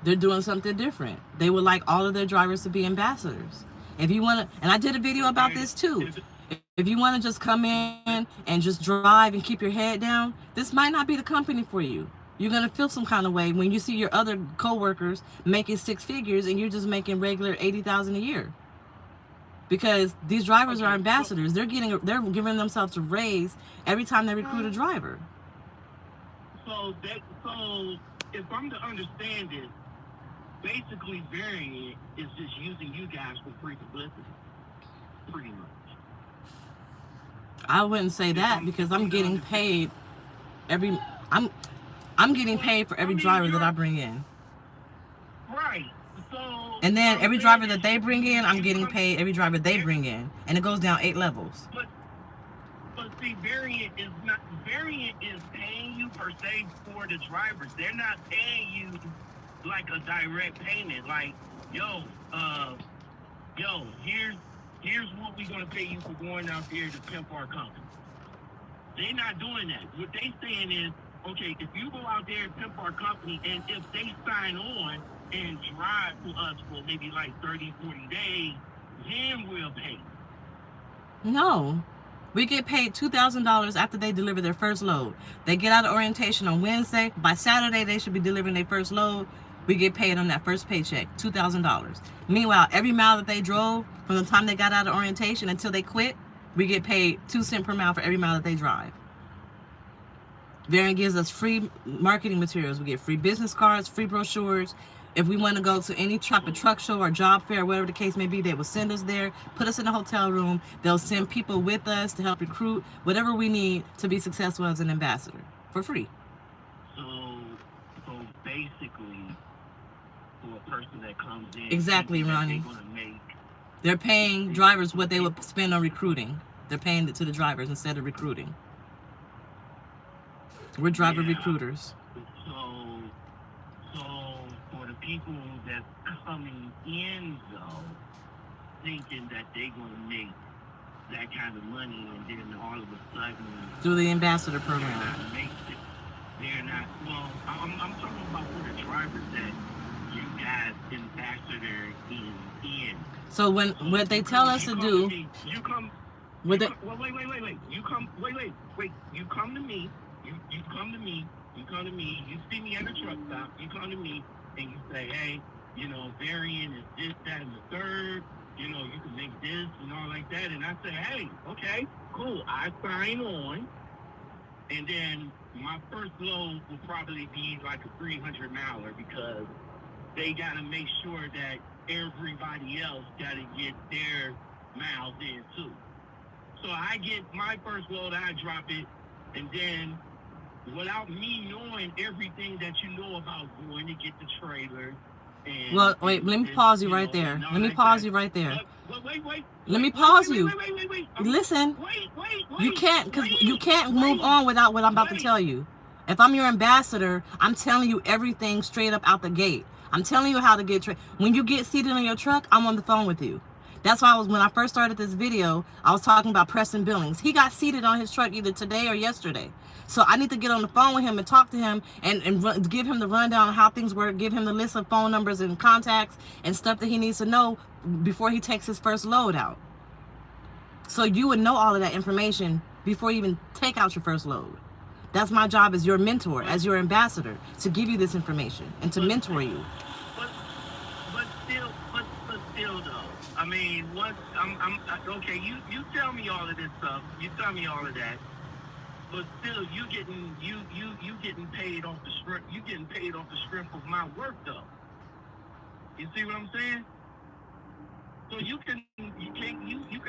They're doing something different. They would like all of their drivers to be ambassadors. If you want to, and I did a video about this too. If you want to just come in and just drive and keep your head down, this might not be the company for you. You're going to feel some kind of way when you see your other co-workers making six figures and you're just making regular $80,000 a year. Because these drivers are ambassadors. They're giving themselves a raise every time they recruit a driver.
So if I'm to understand it, basically Variant is just using you guys for free publicity, pretty much.
I wouldn't say that, because I'm getting paid I'm getting paid for every driver that I bring in.
Right. So.
And then every driver that they bring in, I'm getting paid every driver they bring in, and it goes down 8 levels.
But see, Variant is paying you per se for the drivers. They're not paying you like a direct payment. Like, here's what we're gonna pay you for going out there to pimp our company. They're not doing that. What they saying is, okay, if you go out there and pimp our company, and if they sign on and drive for us for maybe like 30, 40 days, then we'll pay.
No. We get paid $2,000 after they deliver their first load. They get out of orientation on Wednesday. By Saturday, they should be delivering their first load. We get paid on that first paycheck, $2,000. Meanwhile, every mile that they drove from the time they got out of orientation until they quit, we get paid 2 cents per mile for every mile that they drive. Variant gives us free marketing materials. We get free business cards, free brochures. If we want to go to any type of truck show or job fair, whatever the case may be, they will send us there, put us in a hotel room. They'll send people with us to help recruit whatever we need to be successful as an ambassador for free.
So basically, for a person that comes in,
exactly, Ronnie. They're paying drivers what they would spend on recruiting. They're paying it to the drivers instead of recruiting. We're driver recruiters.
So for the people that's coming in, though, thinking that they're going to make that kind of money, and then all of a sudden...
through the ambassador program.
They're not... Well, I'm talking about for the drivers that you guys ambassador in.
So what they tell us to do...
You come...
Wait.
You come to me. You come to me. You see me at the truck stop. You come to me and you say, hey, Variant is this, that, and the third. You can make this and all like that. And I say, hey, okay, cool. I sign on. And then my first load will probably be like a 300 miler because they got to make sure that everybody else got to get their miles in too. So I get my first load, I drop it, and then without me knowing everything that you know about going to get the trailer. And,
well, wait, let me pause you right there. Let me pause you right there. Let me pause you. Listen, you can't, because you can't move on without what I'm about to tell you. If I'm your ambassador, I'm telling you everything straight up out the gate. I'm telling you how to get when you get seated in your truck, I'm on the phone with you. That's why when I first started this video, I was talking about Preston Billings. He got seated on his truck either today or yesterday. So I need to get on the phone with him and talk to him and give him the rundown on how things work, give him the list of phone numbers and contacts and stuff that he needs to know before he takes his first load out. So you would know all of that information before you even take out your first load. That's my job as your mentor, as your ambassador, to give you this information and to mentor you.
But still though. I mean, okay, you tell me all of this stuff. You tell me all of that. But still, you getting paid off the strength. You getting paid off the strength of my work, though. You see what I'm saying? So you can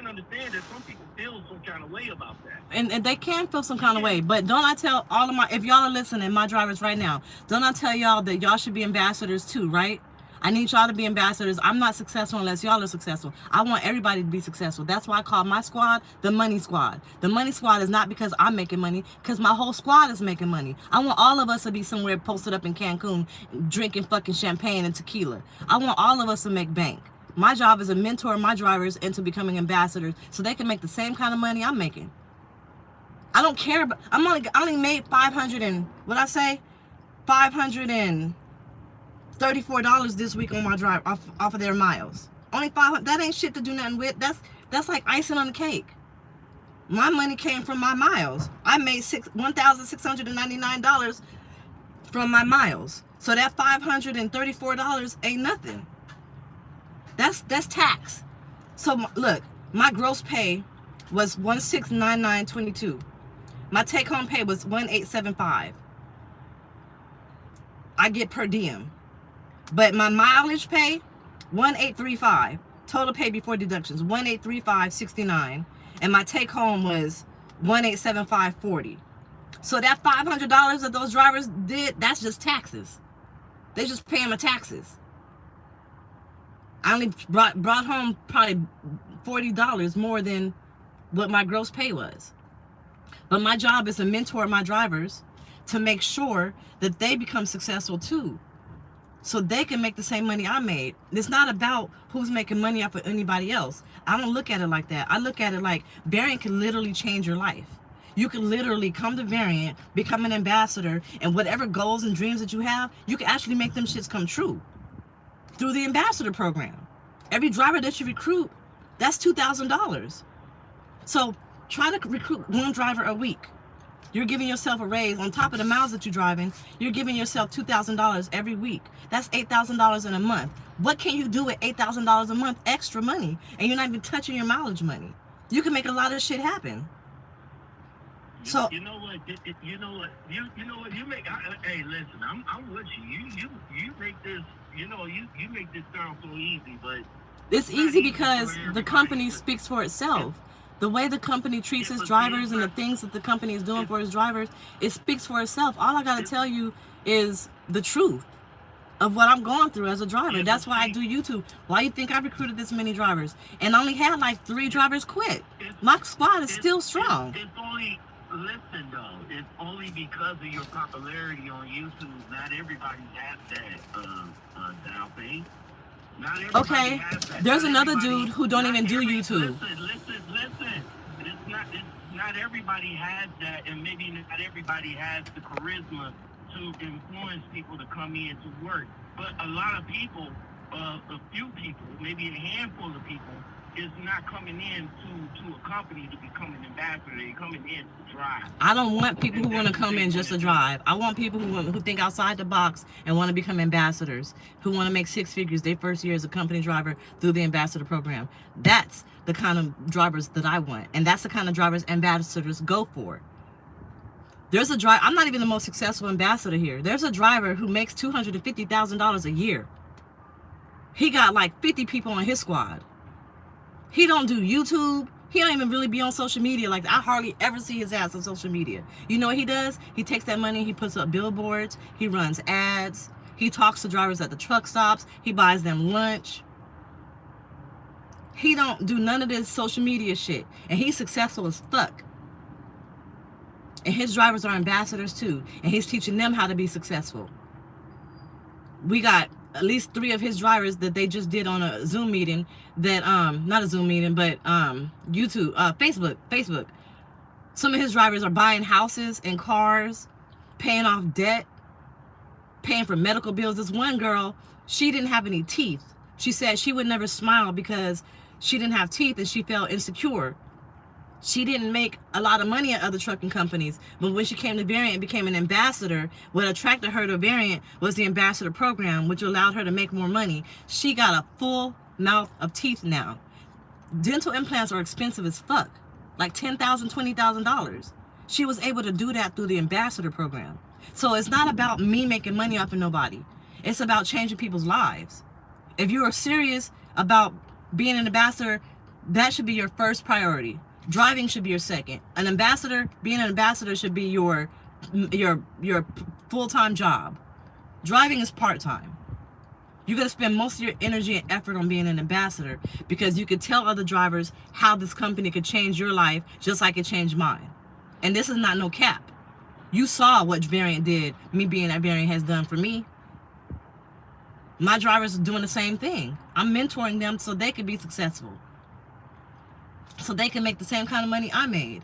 understand that some people feel some kind of way about that. And
they can feel some kind of way. But don't I tell all of if y'all are listening, my drivers right now, don't I tell y'all that y'all should be ambassadors too, right? I need y'all to be ambassadors. I'm not successful unless y'all are successful. I want everybody to be successful. That's why I call my squad the money squad. The money squad is not because I'm making money, because my whole squad is making money. I want all of us to be somewhere posted up in Cancun drinking fucking champagne and tequila. I want all of us to make bank. My job is to mentor my drivers into becoming ambassadors so they can make the same kind of money I'm making. I don't care about, I only made $534 this week on my drive off of their miles. Only $500. That ain't shit to do nothing with. That's like icing on the cake. My money came from my miles. I made $1,699 from my miles. So that $534 ain't nothing. That's tax. So look, my gross pay was $1,699.22. My take-home pay was $1,875. I get per diem. But my mileage pay, $1,835. Total pay before deductions, $1,835.69. And my take home was $1,875.40. So that $500 that those drivers did, that's just taxes. They just paying my taxes. I only brought home probably $40 more than what my gross pay was. But my job is to mentor my drivers to make sure that they become successful too, so they can make the same money I made. It's not about who's making money off of anybody else. I don't look at it like that. I look at it like Variant can literally change your life. You can literally come to Variant, become an ambassador, and whatever goals and dreams that you have, you can actually make them shits come true through the ambassador program. Every driver that you recruit, that's $2,000. So try to recruit one driver a week. You're giving yourself a raise on top of the miles that you're driving. You're giving yourself $2,000 every week. That's $8,000 in a month. What can you do with $8,000 a month extra money? And you're not even touching your mileage money. You can make a lot of shit happen. So
you know what? You know what? You make. Hey, listen. I'm with you. You make this. You know, you make this sound so easy, but
it's easy because the company speaks for itself. The way the company treats its drivers and the things that the company is doing for its drivers, it speaks for itself. All I got to tell you is the truth of what I'm going through as a driver. That's why I do YouTube. Why you think I recruited this many drivers and only had like 3 drivers quit? My squad is still strong.
It's only, listen though, it's only because of your popularity on YouTube. Not everybody has that DollFace.
Okay, there's another dude who don't even do YouTube.
Listen. It's not everybody has that, and maybe not everybody has the charisma to influence people to come in to work. But a lot of people, a few people, maybe a handful of people, is not coming in to a company to become an ambassador. They're coming in to drive.
I don't want people who want to come in just to drive. I want people who think outside the box and want to become ambassadors, who want to make 6 figures their first year as a company driver through the ambassador program. That's the kind of drivers that I want. And that's the kind of drivers ambassadors go for. There's a driver, I'm not even the most successful ambassador here. There's a driver who makes $250,000 a year. He got like 50 people on his squad. He don't do YouTube. He don't even really be on social media. Like, I hardly ever see his ass on social media. You know what he does? He takes that money, he puts up billboards, he runs ads, he talks to drivers at the truck stops, he buys them lunch. He don't do none of this social media shit. And he's successful as fuck. And his drivers are ambassadors too. And he's teaching them how to be successful. We got at least 3 of his drivers that they just did on a Zoom meeting that, not a Zoom meeting, but YouTube, Facebook. Some of his drivers are buying houses and cars, paying off debt, paying for medical bills. This one girl, she didn't have any teeth. She said she would never smile because she didn't have teeth and she felt insecure. She didn't make a lot of money at other trucking companies, but when she came to Variant and became an ambassador, what attracted her to Variant was the ambassador program, which allowed her to make more money. She got a full mouth of teeth now. Dental implants are expensive as fuck, like $10,000, $20,000. She was able to do that through the ambassador program. So it's not about me making money off of nobody. It's about changing people's lives. If you are serious about being an ambassador, that should be your first priority. Driving should be your second. An ambassador, being an ambassador should be your full-time job. Driving is part-time. You're going to spend most of your energy and effort on being an ambassador because you could tell other drivers how this company could change your life just like it changed mine. And this is not no cap. You saw what Variant did, me being at Variant has done for me. My drivers are doing the same thing. I'm mentoring them so they can be successful. So they can make the same kind of money I made.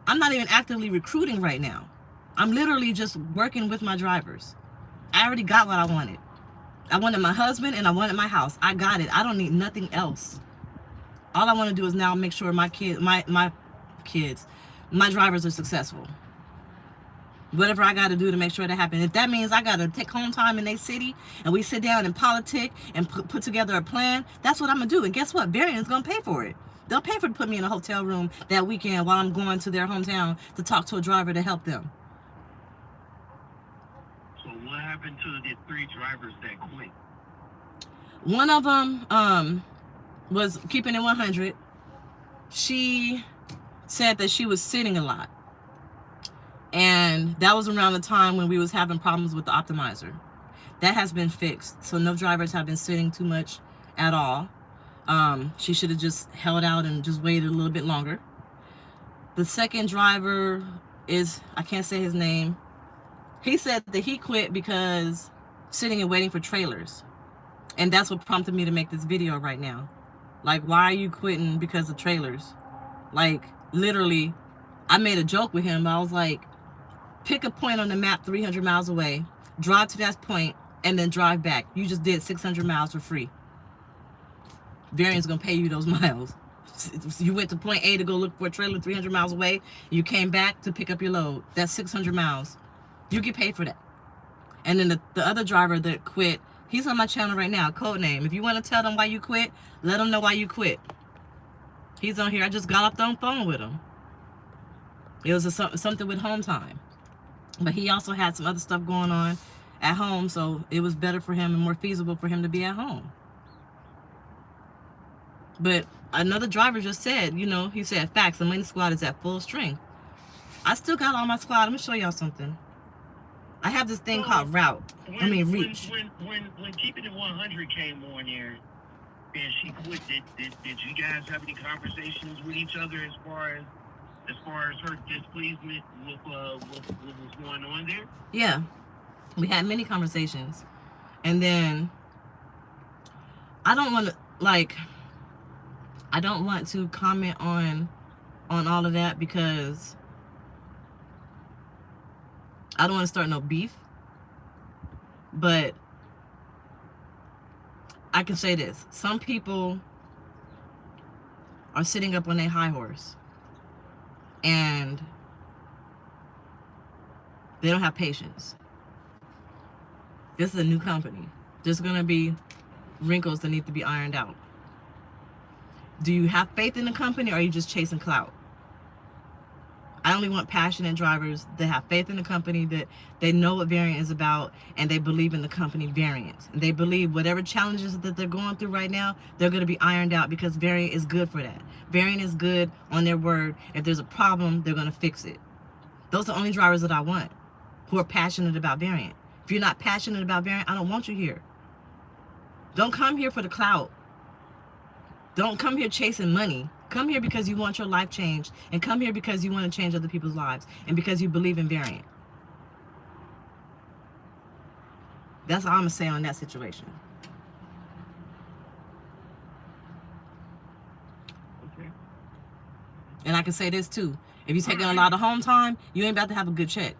I'm not even actively recruiting right now. I'm literally just working with my drivers. I already got what I wanted. I wanted my husband and I wanted my house. I got it. I don't need nothing else. All I want to do is now make sure my drivers are successful. Whatever I got to do to make sure that happens. If that means I got to take home time in their city and we sit down and politic and put together a plan, that's what I'm going to do. And guess what? Variant's going to pay for it. They'll pay for to put me in a hotel room that weekend while I'm going to their hometown to talk to a driver to help them.
So what happened to the 3 drivers that quit?
One of them was keeping it 100. She said that she was sitting a lot. And that was around the time when we was having problems with the optimizer. That has been fixed. So no drivers have been sitting too much at all. She should have just held out and just waited a little bit longer. The second driver is, I can't say his name. He said that he quit because sitting and waiting for trailers. And that's what prompted me to make this video right now. Like, why are you quitting because of trailers? Like, literally, I made a joke with him. I was like, pick a point on the map 300 miles away, drive to that point, and then drive back. You just did 600 miles for free. Variant's gonna pay you those miles. You went to point A to go look for a trailer 300 miles away. You came back to pick up your load. That's 600 miles. You get paid for that. And then the other driver that quit, he's on my channel right now, Codename. If you want to tell them why you quit, let them know why you quit. He's on here. I just got off the phone with him. It was something with home time. But he also had some other stuff going on at home, so it was better for him and more feasible for him to be at home. But another driver just said, you know, he said, facts, the money squad is at full strength. I still got all my squad. I'm going to show y'all something. I have this thing called Reach.
When Keeping It 100 came on here and she quit, did you guys have any conversations with each other as far as her displeasement with what was going on there?
Yeah, we had many conversations, and then I don't want to comment on all of that because I don't want to start no beef. But I can say this: some people are sitting up on their high horse and they don't have patience. This is a new company. There's going to be wrinkles that need to be ironed out. Do you have faith in the company, or are you just chasing clout? I only want passionate drivers that have faith in the company, that they know what Variant is about, and they believe in the company Variant. And they believe whatever challenges that they're going through right now, they're going to be ironed out because Variant is good for that. Variant is good on their word. If there's a problem, they're going to fix it. Those are the only drivers that I want who are passionate about Variant. If you're not passionate about Variant, I don't want you here. Don't come here for the clout. Don't come here chasing money. Come here because you want your life changed, and come here because you want to change other people's lives, and because you believe in Variant. That's all I'm going to say on that situation.
Okay.
And I can say this too. If you're taking a lot of home time, you ain't about to have a good check.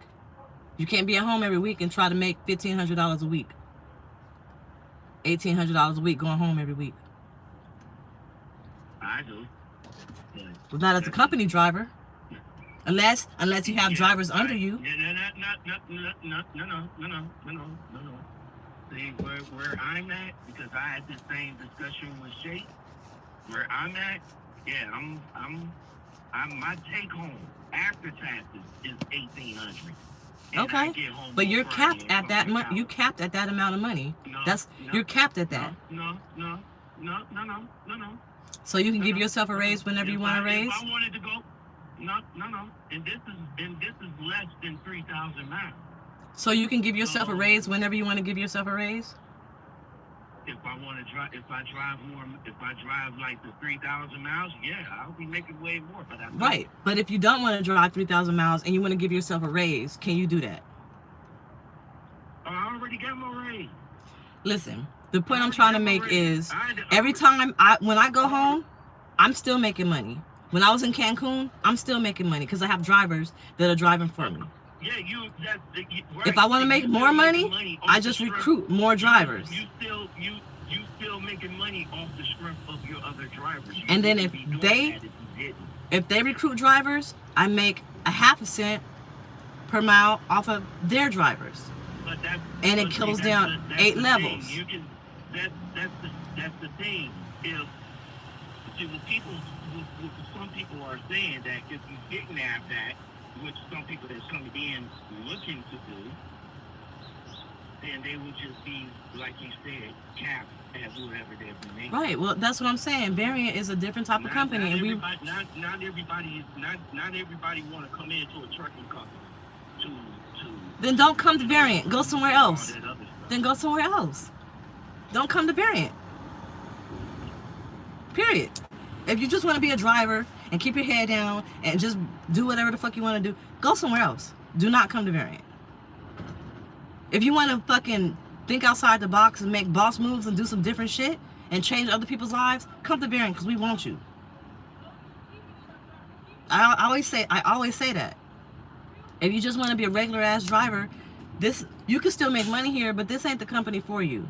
You can't be at home every week and try to make $1,500 a week. $1,800 a week going home every week.
I do.
Well, not as a company driver, unless you have drivers under you.
No. See, where I'm at, because I had this same discussion with Shay. Where I'm at, yeah, I'm my take home after taxes is $1,800.
Okay, but you're capped at that money. You capped at that amount of money. You're capped at that.
No.
So you can give yourself a raise whenever you want a raise?
If I wanted to go, no. And this is less than 3,000 miles.
So you can give yourself a raise whenever you want to give yourself a raise?
If I drive like the 3,000 miles, yeah, I'll be making way more. But
right. But if you don't want to drive 3,000 miles and you want to give yourself a raise, can you do that?
I already got my raise.
Listen. The point I'm trying to make is every time when I go home, I'm still making money. When I was in Cancun, I'm still making money because I have drivers that are driving for me.
Yeah, right.
If I want to make more money, I just recruit more drivers.
You still making money off the strength of your other drivers.
And then if they recruit drivers, I make a half a cent per mile off of their drivers. And it kills down 8 levels.
That's the thing. Some people are saying that if you didn't have that, which some people that's coming in looking to do, then they would just be, like you said, capped at whoever they're making.
Right. Well, that's what I'm saying. Variant is a different type of company,
not everybody want to come into a trucking company. to
Then don't come to Variant. Go somewhere
all
else.
that other stuff.
Then go somewhere else. Don't come to Variant. Period. If you just want to be a driver and keep your head down and just do whatever the fuck you want to do, go somewhere else. Do not come to Variant. If you want to fucking think outside the box and make boss moves and do some different shit and change other people's lives, come to Variant because we want you. I always say that. If you just want to be a regular ass driver, you can still make money here, but this ain't the company for you.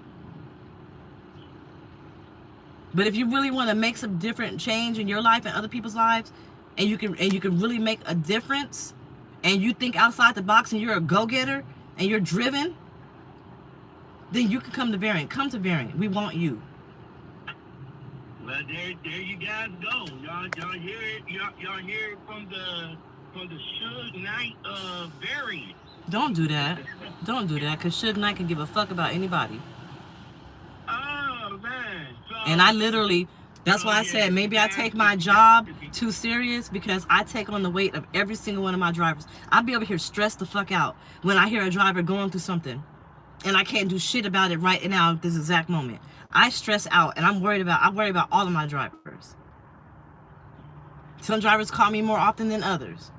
But if you really want to make some different change in your life and other people's lives, and you can really make a difference, and you think outside the box and you're a go-getter and you're driven, then you can come to Variant. Come to Variant. We want you.
Well, there you guys go. Y'all hear it. Y'all hear it from the Suge Knight Variant.
Don't do that. Don't do that, because Suge Knight can give a fuck about anybody.
Oh man. So,
And I literally, that's why I said maybe I take my job too serious, because I take on the weight of every single one of my drivers. I'd be over here stressed the fuck out when I hear a driver going through something and I can't do shit about it right now at this exact moment. I stress out, and I worry about all of my drivers. Some drivers call me more often than others.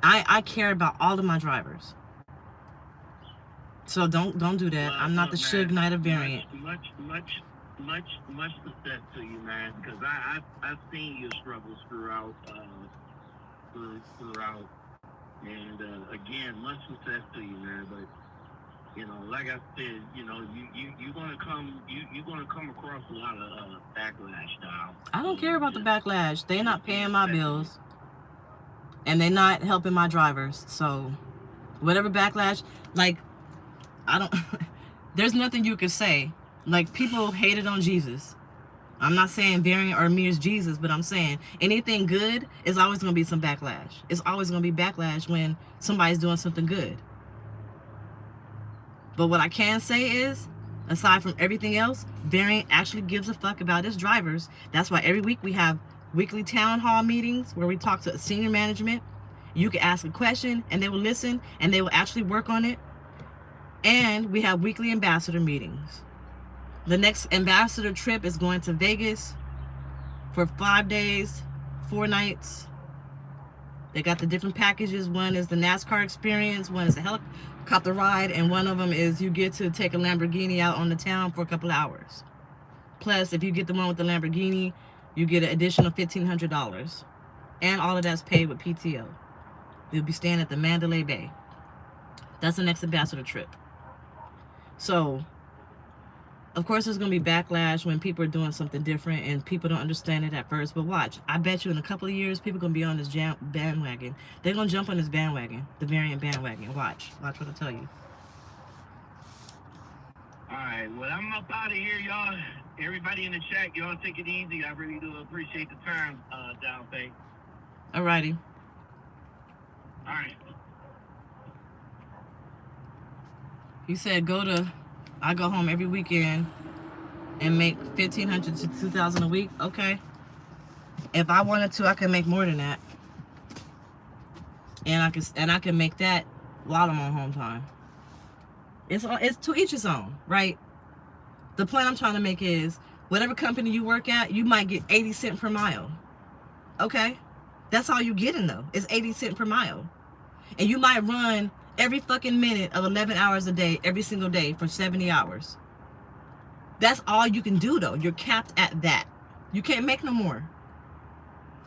I care about all of my drivers. So don't do that.
Well,
I'm not the Suge Knight of Variant.
Much success to you, man. Because I've seen your struggles throughout, and again, much success to you, man. But you know, like I said, you know, you're gonna come across a lot of backlash now.
I don't care about the backlash. They're not paying my bills, and they're not helping my drivers. So whatever backlash, like, I don't. There's nothing you can say. Like, people hated on Jesus. I'm not saying Variant or me is Jesus, but I'm saying anything good is always going to be some backlash. It's always going to be backlash when somebody's doing something good. But what I can say is, aside from everything else, Variant actually gives a fuck about its drivers. That's why every week we have weekly town hall meetings where we talk to senior management. You can ask a question and they will listen and they will actually work on it. And we have weekly ambassador meetings. The next ambassador trip is going to Vegas for 5 days, 4 nights. They got the different packages. One is the NASCAR experience, one is the helicopter ride, and one of them is you get to take a Lamborghini out on the town for a couple of hours. Plus, if you get the one with the Lamborghini, you get an additional $1,500. And all of that's paid with PTO. You'll be staying at the Mandalay Bay. That's the next ambassador trip. So, of course, there's going to be backlash when people are doing something different and people don't understand it at first. But watch, I bet you in a couple of years, people are going to be on this bandwagon. They're going to jump on this bandwagon, the Variant bandwagon. Watch what I tell you.
All right, well, I'm up out of here, y'all. Everybody in the chat, y'all take it easy. I really do appreciate the time, DollFace.
Alrighty.
All right.
He said I go home every weekend and make $1,500 to $2,000 a week. Okay. If I wanted to, I can make more than that. And I can make that while I'm on home time. It's to each his own, right? The point I'm trying to make is, whatever company you work at, you might get 80 cents per mile. Okay? That's all you getting though. It's 80 cents per mile. And you might run every fucking minute of 11 hours a day, every single day for 70 hours. That's all you can do though. You're capped at that. You can't make no more.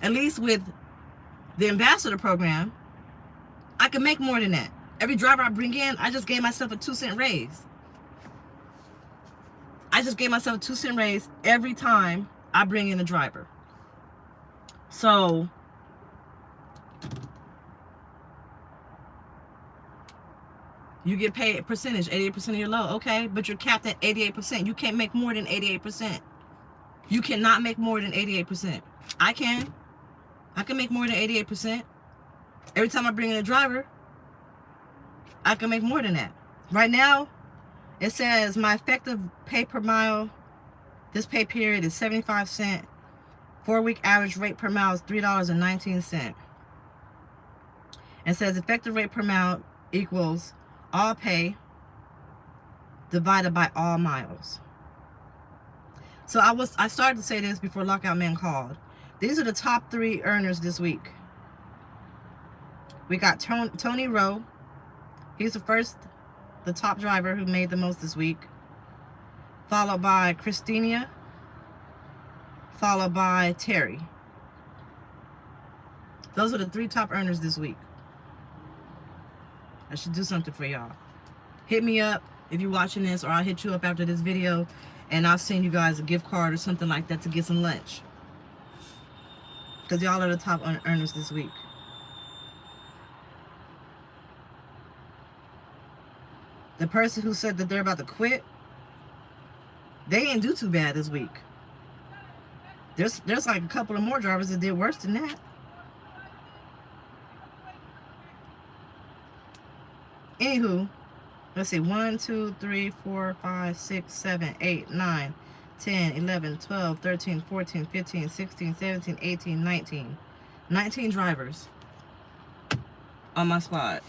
At least with the ambassador program, I can make more than that. Every driver I bring in, I just gave myself a 2-cent raise. I just gave myself a 2-cent raise every time I bring in a driver. So, you get paid a percentage, 88% of your load. Okay, but you're capped at 88%. You can't make more than 88%. You cannot make more than 88%. I can make more than 88%. Every time I bring in a driver, I can make more than that. Right now, it says my effective pay per mile, this pay period is 75 cents. 4-week average rate per mile is $3.19. It says effective rate per mile equals all pay divided by all miles. So I started to say this before Lockout Man called. These are the top 3 earners this week. We got Tony Rowe. He's the top driver who made the most this week. Followed by Christina. Followed by Terry. Those are the 3 top earners this week. I should do something for y'all. Hit me up if you're watching this, or I'll hit you up after this video and I'll send you guys a gift card or something like that to get some lunch. Because y'all are the top earners this week. The person who said that they're about to quit, they didn't do too bad this week. There's like a couple of more drivers that did worse than that. Anywho, let's see. 1, 2, 3, 4, 5, 6, 7, 8, 9, 10, 11, 12, 13, 14, 15, 16, 17, 18, 19. 19 drivers on my squad.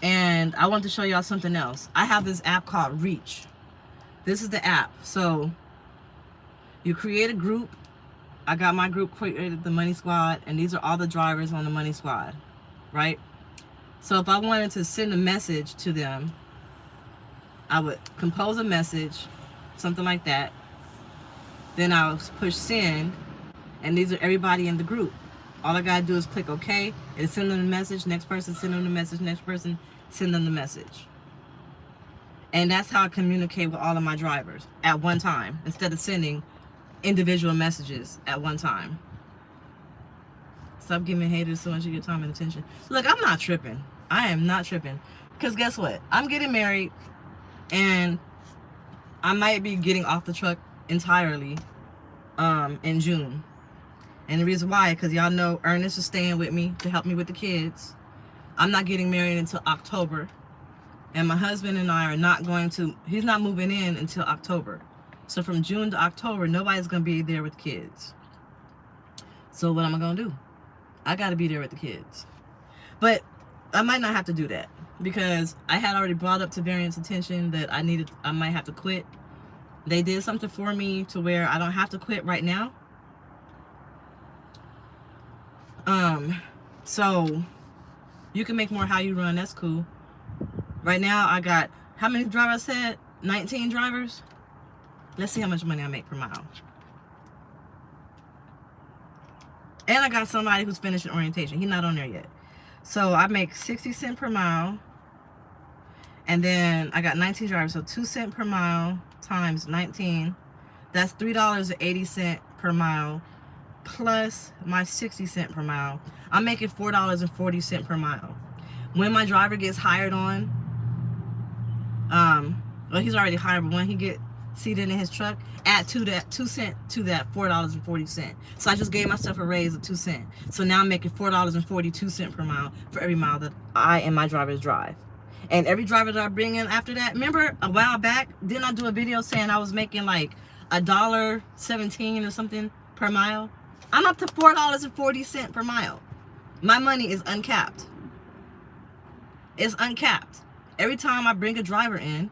And I want to show y'all something else. I have this app called Reach. This is the app. So you create a group. I got my group created, the Money Squad, and these are all the drivers on the Money Squad, right? So if I wanted to send a message to them, I would compose a message, something like that. Then I would push send, and these are everybody in the group. All I gotta do is click OK. It'll send them the message. Next person, send them the message. Next person, send them the message. And that's how I communicate with all of my drivers at one time, instead of sending individual messages at one time. Stop giving haters so much of your time and attention. Look, I'm not tripping. I am not tripping. Because guess what? I'm getting married, and I might be getting off the truck entirely in June. And the reason why, because y'all know Ernest is staying with me to help me with the kids. I'm not getting married until October. And my husband and I are not going to, he's not moving in until October. So from June to October, nobody's going to be there with kids. So what am I going to do? I got to be there with the kids. But I might not have to do that, because I had already brought up to Variant's attention that I might have to quit. They did something for me to where I don't have to quit right now. So you can make more how you run. That's cool. Right now I got, how many drivers I said? 19 drivers. Let's see how much money I make per mile. And I got somebody who's finishing orientation. He's not on there yet. So I make 60 cents per mile. And then I got 19 drivers. So 2 cents per mile times 19. That's $3.80 per mile. Plus my 60 cents per mile. I'm making $4.40 per mile. When my driver gets hired on, well, he's already hired, but when he get seated in his truck, add 2 cents to that $4.40. So I just gave myself a raise of 2 cents. So now I'm making $4.42 per mile for every mile that I and my drivers drive. And every driver that I bring in after that, remember a while back, didn't I do a video saying I was making like $1.17 or something per mile? I'm up to $4.40 per mile. My money is uncapped. It's uncapped. Every time I bring a driver in,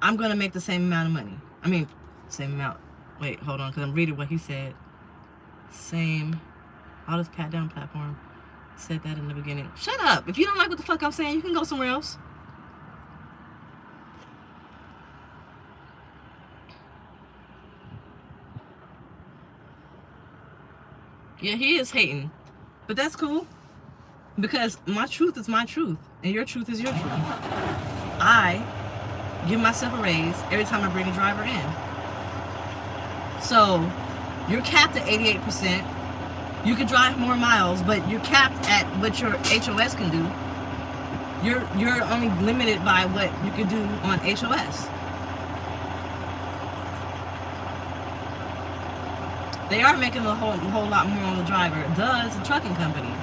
I'm going to make the same amount of money. I mean, same amount. Wait, hold on, because I'm reading what he said. Same. All this pat down platform said that in the beginning. Shut up. If you don't like what the fuck I'm saying, you can go somewhere else. Yeah, he is hating. But that's cool. Because my truth is my truth. And your truth is your truth. I give myself a raise every time I bring a driver in. So you're capped at 88%. You can drive more miles, but you're capped at what your HOS can do. You're only limited by what you can do on HOS. They are making a whole lot more on the driver. Duh, it's a trucking company.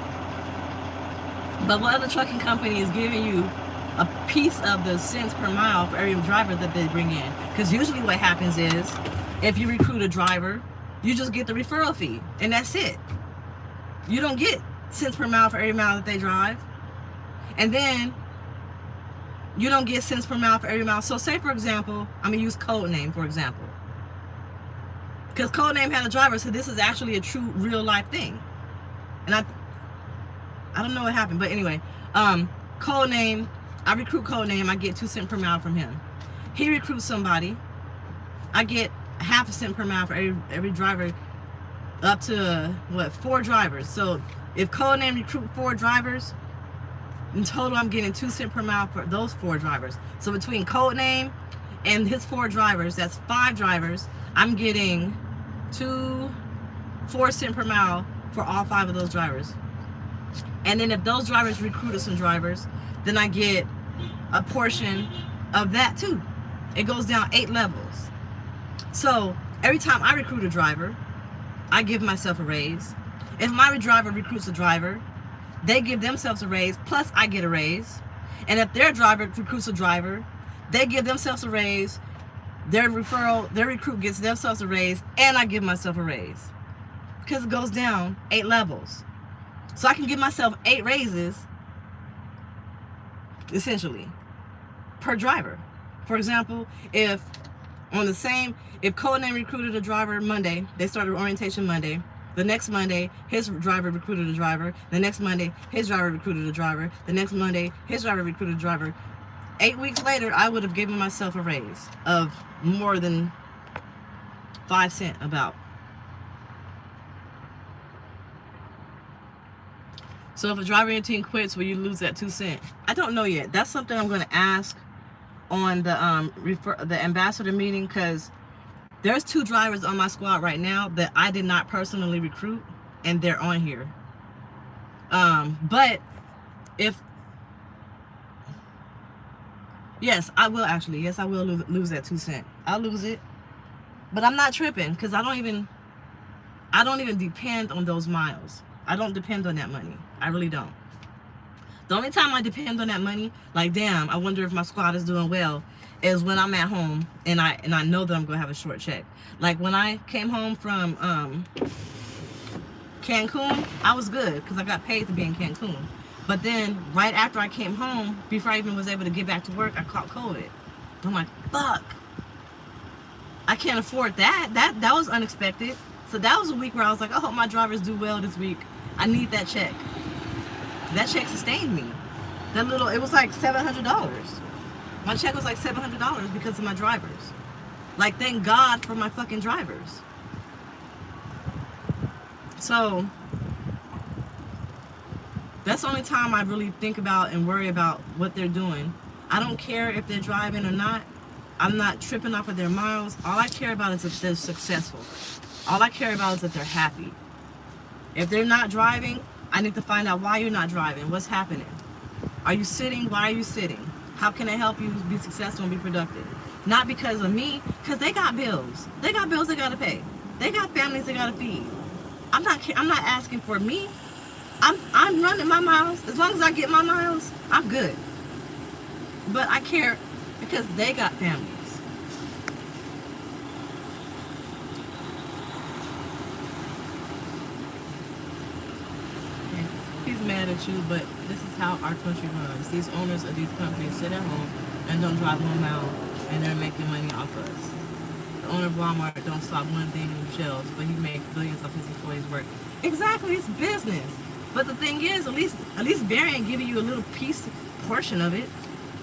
But what other trucking company is giving you a piece of the cents per mile for every driver that they bring in? Because usually what happens is, if you recruit a driver, you just get the referral fee, and that's it. you don't get cents per mile for every mile that they drive. And then you don't get cents per mile for every mile. So say, for example, I'm going to use Codename, for example. Because Codename had a driver, so this is actually a true, real-life thing. And I don't know what happened, but anyway. Codename, I recruit Codename, I get 2 cents per mile from him. He recruits somebody, I get half a cent per mile for every driver, up to, what, 4 drivers. So if Codename recruit 4 drivers, in total I'm getting 2 cents per mile for those 4 drivers. So between Codename and his 4 drivers, that's 5 drivers, I'm getting 4 cents per mile for all 5 of those drivers. And then if those drivers recruited some drivers, then I get a portion of that too. It goes down 8 levels. So every time I recruit a driver, I give myself a raise. If my driver recruits a driver, they give themselves a raise, plus I get a raise. And if their driver recruits a driver, they give themselves a raise, their recruit gets themselves a raise, and I give myself a raise. Because it goes down 8 levels. So I can give myself 8 raises, essentially, per driver. For example, if Codename recruited a driver Monday, they started orientation Monday. The next Monday, his driver recruited a driver. The next Monday, his driver recruited a driver. The next Monday, his driver recruited a driver. 8 weeks later, I would have given myself a raise of more than 5 cents about. So if a driver in your team quits, will you lose that 2 cents? I don't know yet. That's something I'm going to ask on the ambassador meeting, because there's 2 drivers on my squad right now that I did not personally recruit, and they're on here. But if yes, I will actually. Yes, I will lose that 2 cents. I'll lose it, but I'm not tripping, because I don't even depend on those miles. I don't depend on that money. I really don't. The only time I depend on that money, like, damn, I wonder if my squad is doing well, is when I'm at home and I know that I'm gonna have a short check. Like when I came home from Cancun, I was good because I got paid to be in Cancun. But then right after I came home, before I even was able to get back to work, I caught COVID. I'm like, fuck, I can't afford that. That was unexpected. So that was a week where I was like, I hope my drivers do well this week. I need that check. That check sustained me. It was like $700. My check was like $700 because of my drivers. Like, thank God for my fucking drivers. So that's the only time I really think about and worry about what they're doing. I don't care if they're driving or not. I'm not tripping off of their miles. All I care about is if they're successful. All I care about is that they're happy. If they're not driving, I need to find out why you're not driving. What's happening? Are you sitting? Why are you sitting? How can I help you be successful and be productive? Not because of me, because they got bills. They got bills they gotta pay. They got families they gotta feed. I'm not asking for me. I'm running my miles. As long as I get my miles, I'm good. But I care because they got families. He's mad at you, but this is how our country runs. These owners of these companies sit at home and don't drive 1 mile, and they're making money off us. The owner of Walmart don't stop one thing in the shelves, but he makes billions off his employees' work. Exactly, it's business. But the thing is, at least Barry ain't giving you a little portion of it.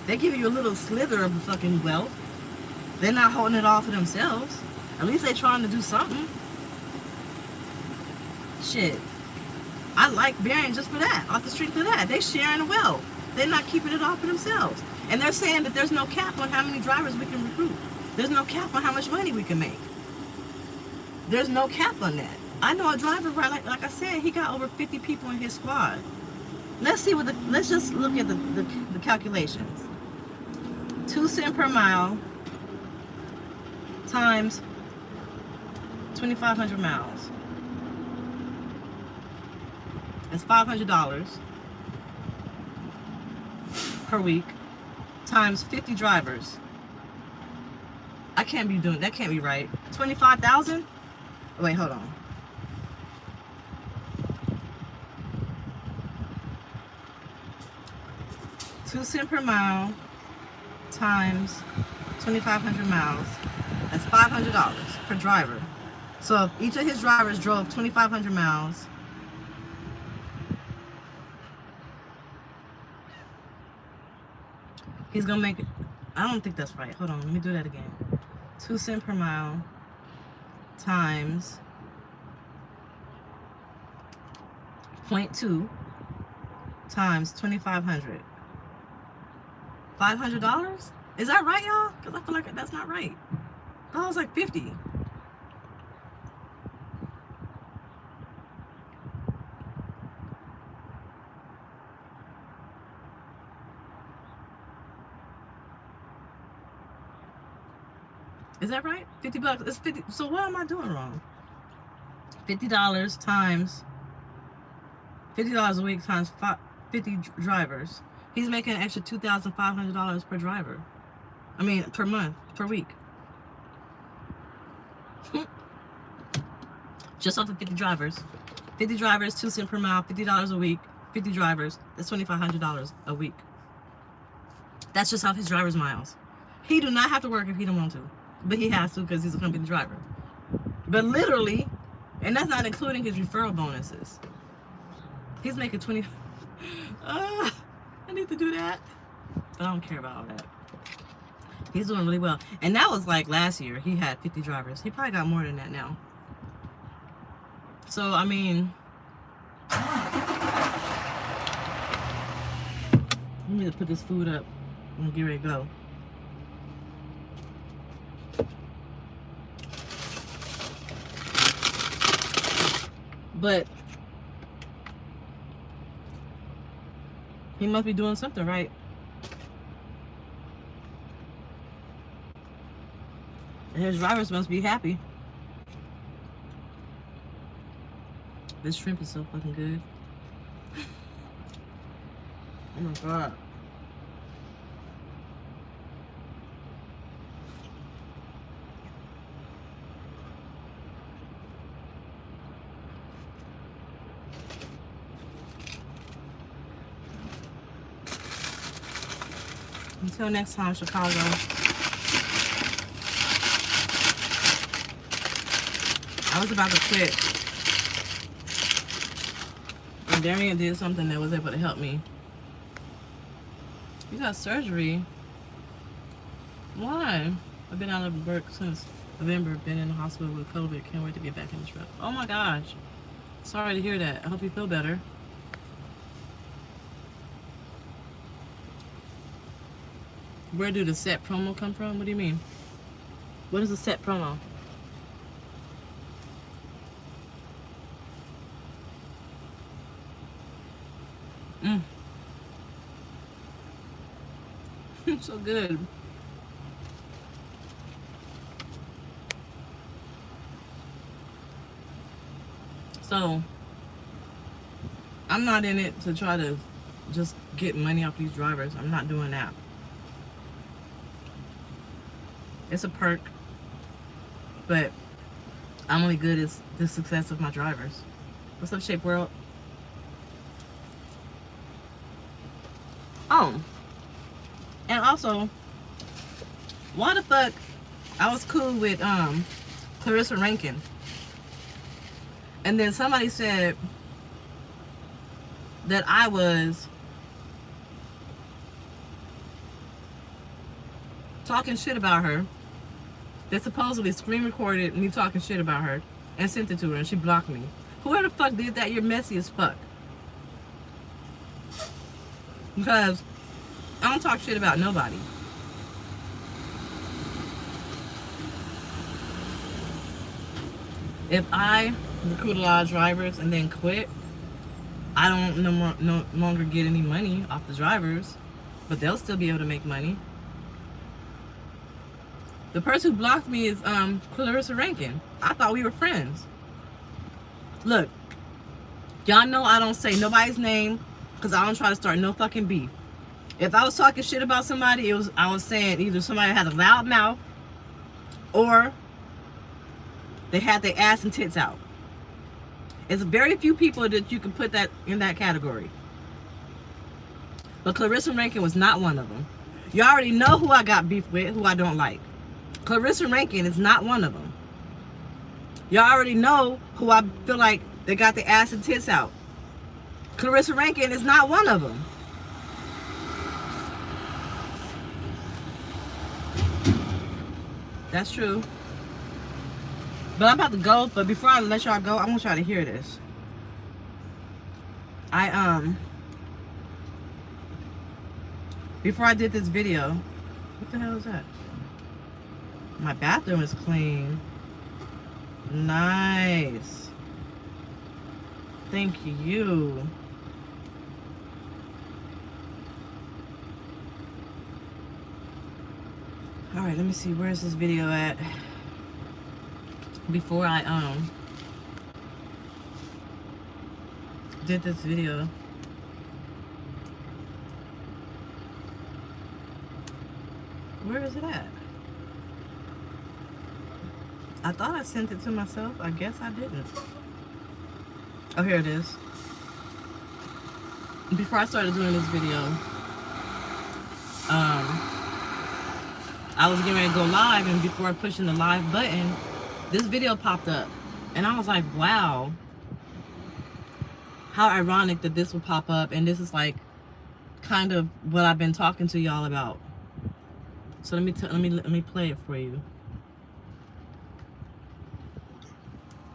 They give you a little slither of the fucking wealth. They're not holding it all for themselves. At least they're trying to do something. Shit. I like Barry just for that, off the strength of that. They sharing the wealth. They're not keeping it all for themselves. And they're saying that there's no cap on how many drivers we can recruit. There's no cap on how much money we can make. There's no cap on that. I know a driver, right? Like I said, he got over 50 people in his squad. Let's just look at the calculations. 2 cents per mile times 2,500 miles. That's $500 per week times 50 drivers. I can't be doing that. Can't be right. 25,000. Wait, hold on. 2 cents per mile times 2,500 miles. That's $500 per driver. So if each of his drivers drove 2,500 miles, he's gonna make it. I don't think that's right. Hold on, let me do that again. 2 cents per mile times 0.2 times 2,500. $500? Is that right, y'all? Because I feel like that's not right. I was like 50. Is that right? 50 bucks. It's 50. So what am I doing wrong? $50 times $50 a week times 50 drivers. He's making an extra $2,500 per driver. I mean, per month, per week. Just off of 50 drivers. 50 drivers, 2 cents per mile, $50 a week. 50 drivers, that's $2,500 a week. That's just off his driver's miles. He do not have to work if he don't want to, but he has to because he's a company driver. But literally, and that's not including his referral bonuses. He's making 20. I need to do that, but I don't care about all that. He's doing really well, and that was like last year. He had 50 drivers. He probably got more than that now. So I mean, I need to put this food up and get ready to go. But he must be doing something right. And his drivers must be happy. This shrimp is so fucking good. Oh my god. Until next time, Chicago. I was about to quit. And Darian did something that was able to help me. You got surgery? Why? I've been out of work since November. Been in the hospital with COVID. Can't wait to get back in the truck. Oh my gosh. Sorry to hear that. I hope you feel better. Where do the set promo come from? What do you mean? What is a set promo? So good. So I'm not in it to try to just get money off these drivers. I'm not doing that. It's a perk, but I'm only good as the success of my drivers. What's up, Shape World? Oh, and also, why the fuck I was cool with Clarissa Rankin, and then somebody said that I was talking shit about her. They supposedly screen recorded me talking shit about her and sent it to her, and she blocked me. Whoever the fuck did that, you're messy as fuck. Because I don't talk shit about nobody. If I recruit a lot of drivers and then quit, I don't no longer get any money off the drivers, but they'll still be able to make money. The person who blocked me is Clarissa Rankin. I thought we were friends. Look, y'all know I don't say nobody's name because I don't try to start no fucking beef. If I was talking shit about somebody, I was saying either somebody had a loud mouth or they had their ass and tits out. It's very few people that you can put that in that category. But Clarissa Rankin was not one of them. You already know who I got beef with, who I don't like. Clarissa Rankin is not one of them. You already know who I feel like they got the ass and tits out. Clarissa Rankin is not one of them. That's true. But I'm about to go. But before I let y'all go, I want y'all to hear this. Before I did this video, what the hell is that? My bathroom is clean. Nice. Thank you. All right, let me see. Where's this video at? Before I did this video. Where is it at? I thought I sent it to myself. I guess I didn't. Oh, here it is. Before I started doing this video, I was getting ready to go live, and before pushing the live button, this video popped up. And I was like, wow. How ironic that this would pop up, and this is like kind of what I've been talking to y'all about. So let me play it for you.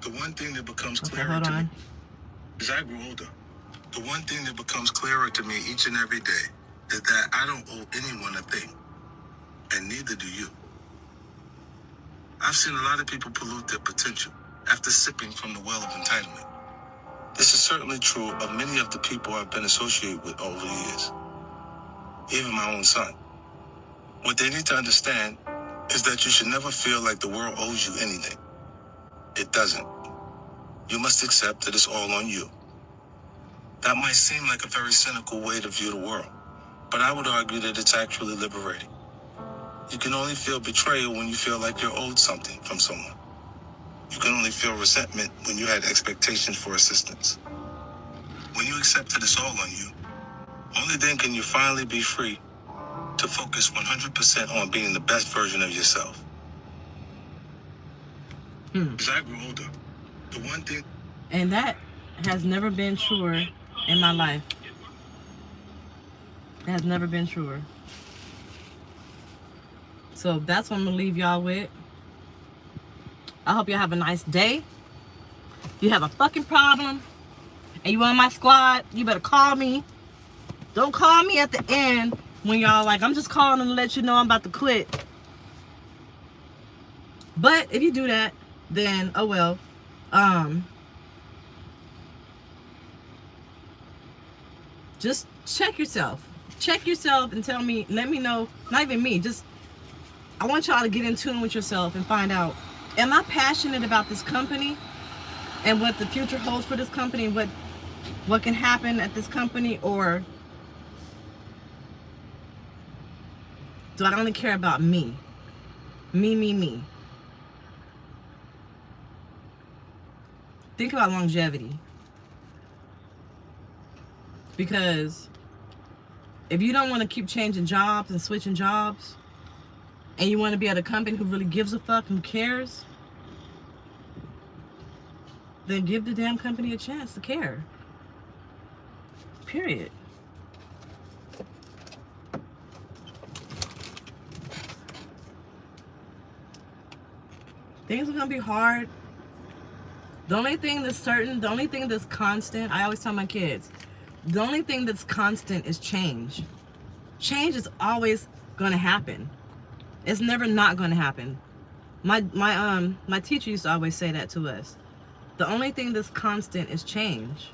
The one thing that becomes clearer to me as I grow older, the one thing that becomes clearer to me each and every day is that I don't owe anyone a thing, and neither do you. I've seen a lot of people pollute their potential after sipping from the well of entitlement. This is certainly true of many of the people I've been associated with over the years, even my own son. What they need to understand is that you should never feel like the world owes you anything. It doesn't. You must accept that it's all on you. That might seem like a very cynical way to view the world, but I would argue that it's actually liberating. You can only feel betrayal when you feel like you're owed something from someone. You can only feel resentment when you had expectations for assistance. When you accept that it's all on you, only then can you finally be free to focus 100% on being the best version of yourself. As I grew older, the one thing...
And that has never been truer in my life. It has never been truer. So that's what I'm going to leave y'all with. I hope y'all have a nice day. If you have a fucking problem and you on my squad, you better call me. Don't call me at the end when y'all like, I'm just calling to let you know I'm about to quit. But if you do that, then oh well. Just check yourself. Check yourself and tell me, let me know, not even me, just I want y'all to get in tune with yourself and find out, am I passionate about this company and what the future holds for this company and what can happen at this company, or do I only care about me? Me. Think about longevity. Because if you don't want to keep changing jobs and switching jobs, and you want to be at a company who really gives a fuck, who cares, then give the damn company a chance to care. Period. Things are going to be hard. The only thing that's certain, the only thing that's constant, I always tell my kids, the only thing that's constant is change. Change is always going to happen. It's never not going to happen. My teacher used to always say that to us. The only thing that's constant is change.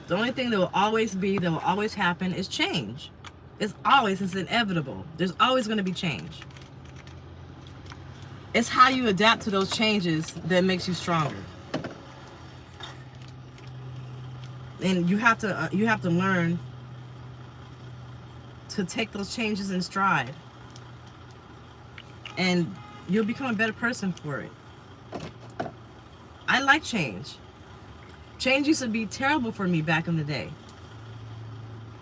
The only thing that will always be, that will always happen is change. It's inevitable. There's always going to be change. It's how you adapt to those changes that makes you stronger. And you have to learn to take those changes in stride. And you'll become a better person for it. I like change. Change used to be terrible for me back in the day.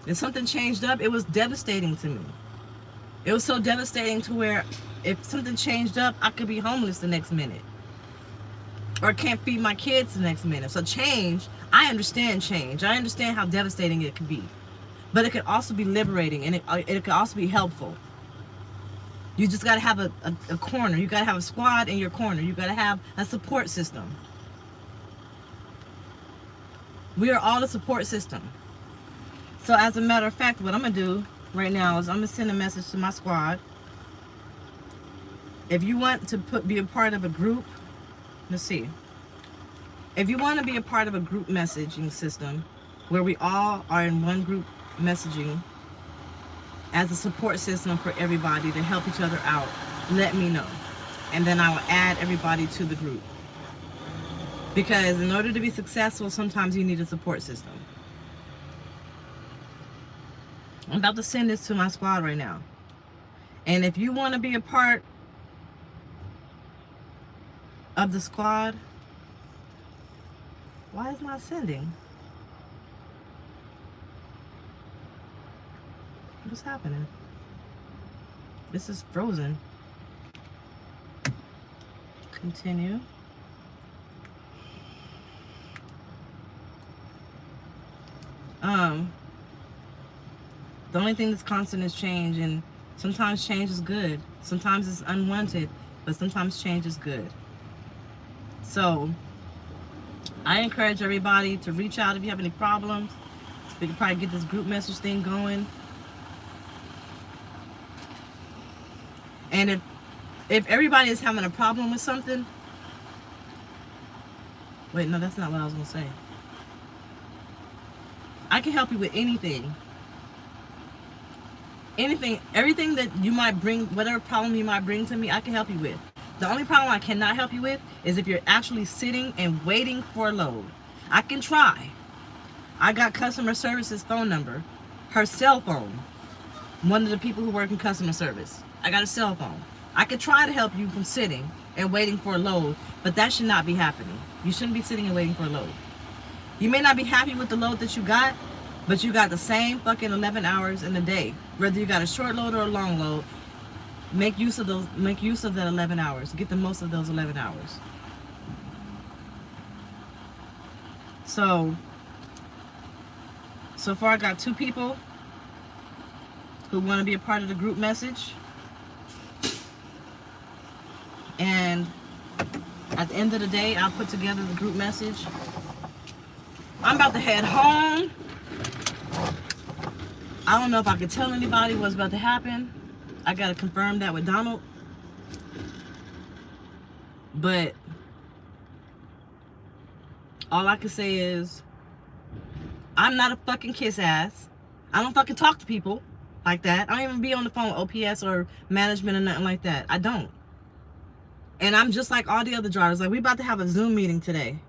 If something changed up, it was devastating to me. It was so devastating to where if something changed up, I could be homeless the next minute. Or can't feed my kids the next minute. So change, I understand change. I understand how devastating it can be. But it can also be liberating, and it can also be helpful. You just got to have a corner. You got to have a squad in your corner. You got to have a support system. We are all a support system. So as a matter of fact, what I'm going to do right now is I'm going to send a message to my squad. If you want to be a part of a group, let's see. If you want to be a part of a group messaging system where we all are in one group messaging as a support system for everybody to help each other out, let me know. And then I will add everybody to the group. Because in order to be successful, sometimes you need a support system. I'm about to send this to my squad right now. And if you want to be a part of the squad, why is it not sending? What's happening? This is frozen. Continue. The only thing that's constant is change, and sometimes change is good. Sometimes it's unwanted, but sometimes change is good. So I encourage everybody to reach out if you have any problems. We can probably get this group message thing going. And if everybody is having a problem with something, wait, no, that's not what I was gonna say. I can help you with anything. Anything, everything that you might bring, whatever problem you might bring to me, I can help you with. The only problem I cannot help you with is if you're actually sitting and waiting for a load. I can try. I got customer service's phone number, her cell phone. One of the people who work in customer service. I got a cell phone. I could try to help you from sitting and waiting for a load, but that should not be happening. You shouldn't be sitting and waiting for a load. You may not be happy with the load that you got, but you got the same fucking 11 hours in a day. Whether you got a short load or a long load, make use of those. Make use of that 11 hours. Get the most of those 11 hours. So far I got 2 people who want to be a part of the group message. And at the end of the day, I'll put together the group message. I'm about to head home. I don't know if I can tell anybody what's about to happen. I got to confirm that with Donald. But all I can say is I'm not a fucking kiss ass. I don't fucking talk to people like that. I don't even be on the phone with OPS or management or nothing like that. I don't. And I'm just like all the other drivers. Like, we about to have a Zoom meeting today.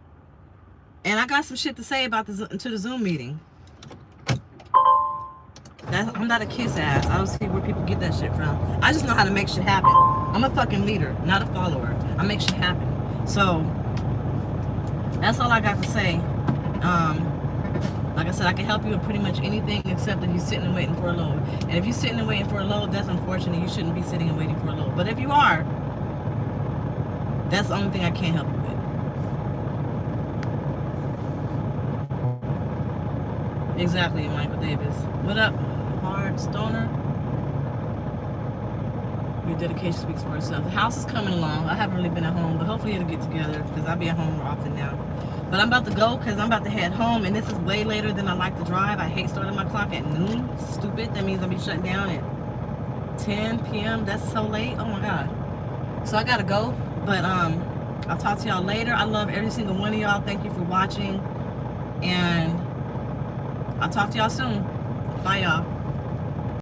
And I got some shit to say about the Zoom meeting. I'm not a kiss ass. I don't see where people get that shit from. I just know how to make shit happen. I'm a fucking leader, not a follower. I make shit happen. So that's all I got to say. Like I said, I can help you with pretty much anything except that you're sitting and waiting for a load. And if you're sitting and waiting for a load, that's unfortunate. You shouldn't be sitting and waiting for a load. But if you are, that's the only thing I can't help you with. Exactly, Michael Davis. What up, Hard Stoner? Your dedication speaks for itself. The house is coming along. I haven't really been at home, but hopefully it'll get together because I'll be at home more often now. But I'm about to go because I'm about to head home, and this is way later than I like to drive. I hate starting my clock at noon. It's stupid. That means I'll be shut down at 10 p.m. That's so late. Oh my God. So I gotta go. But I'll talk to y'all later. I love every single one of y'all. Thank you for watching. And I'll talk to y'all soon. Bye, y'all.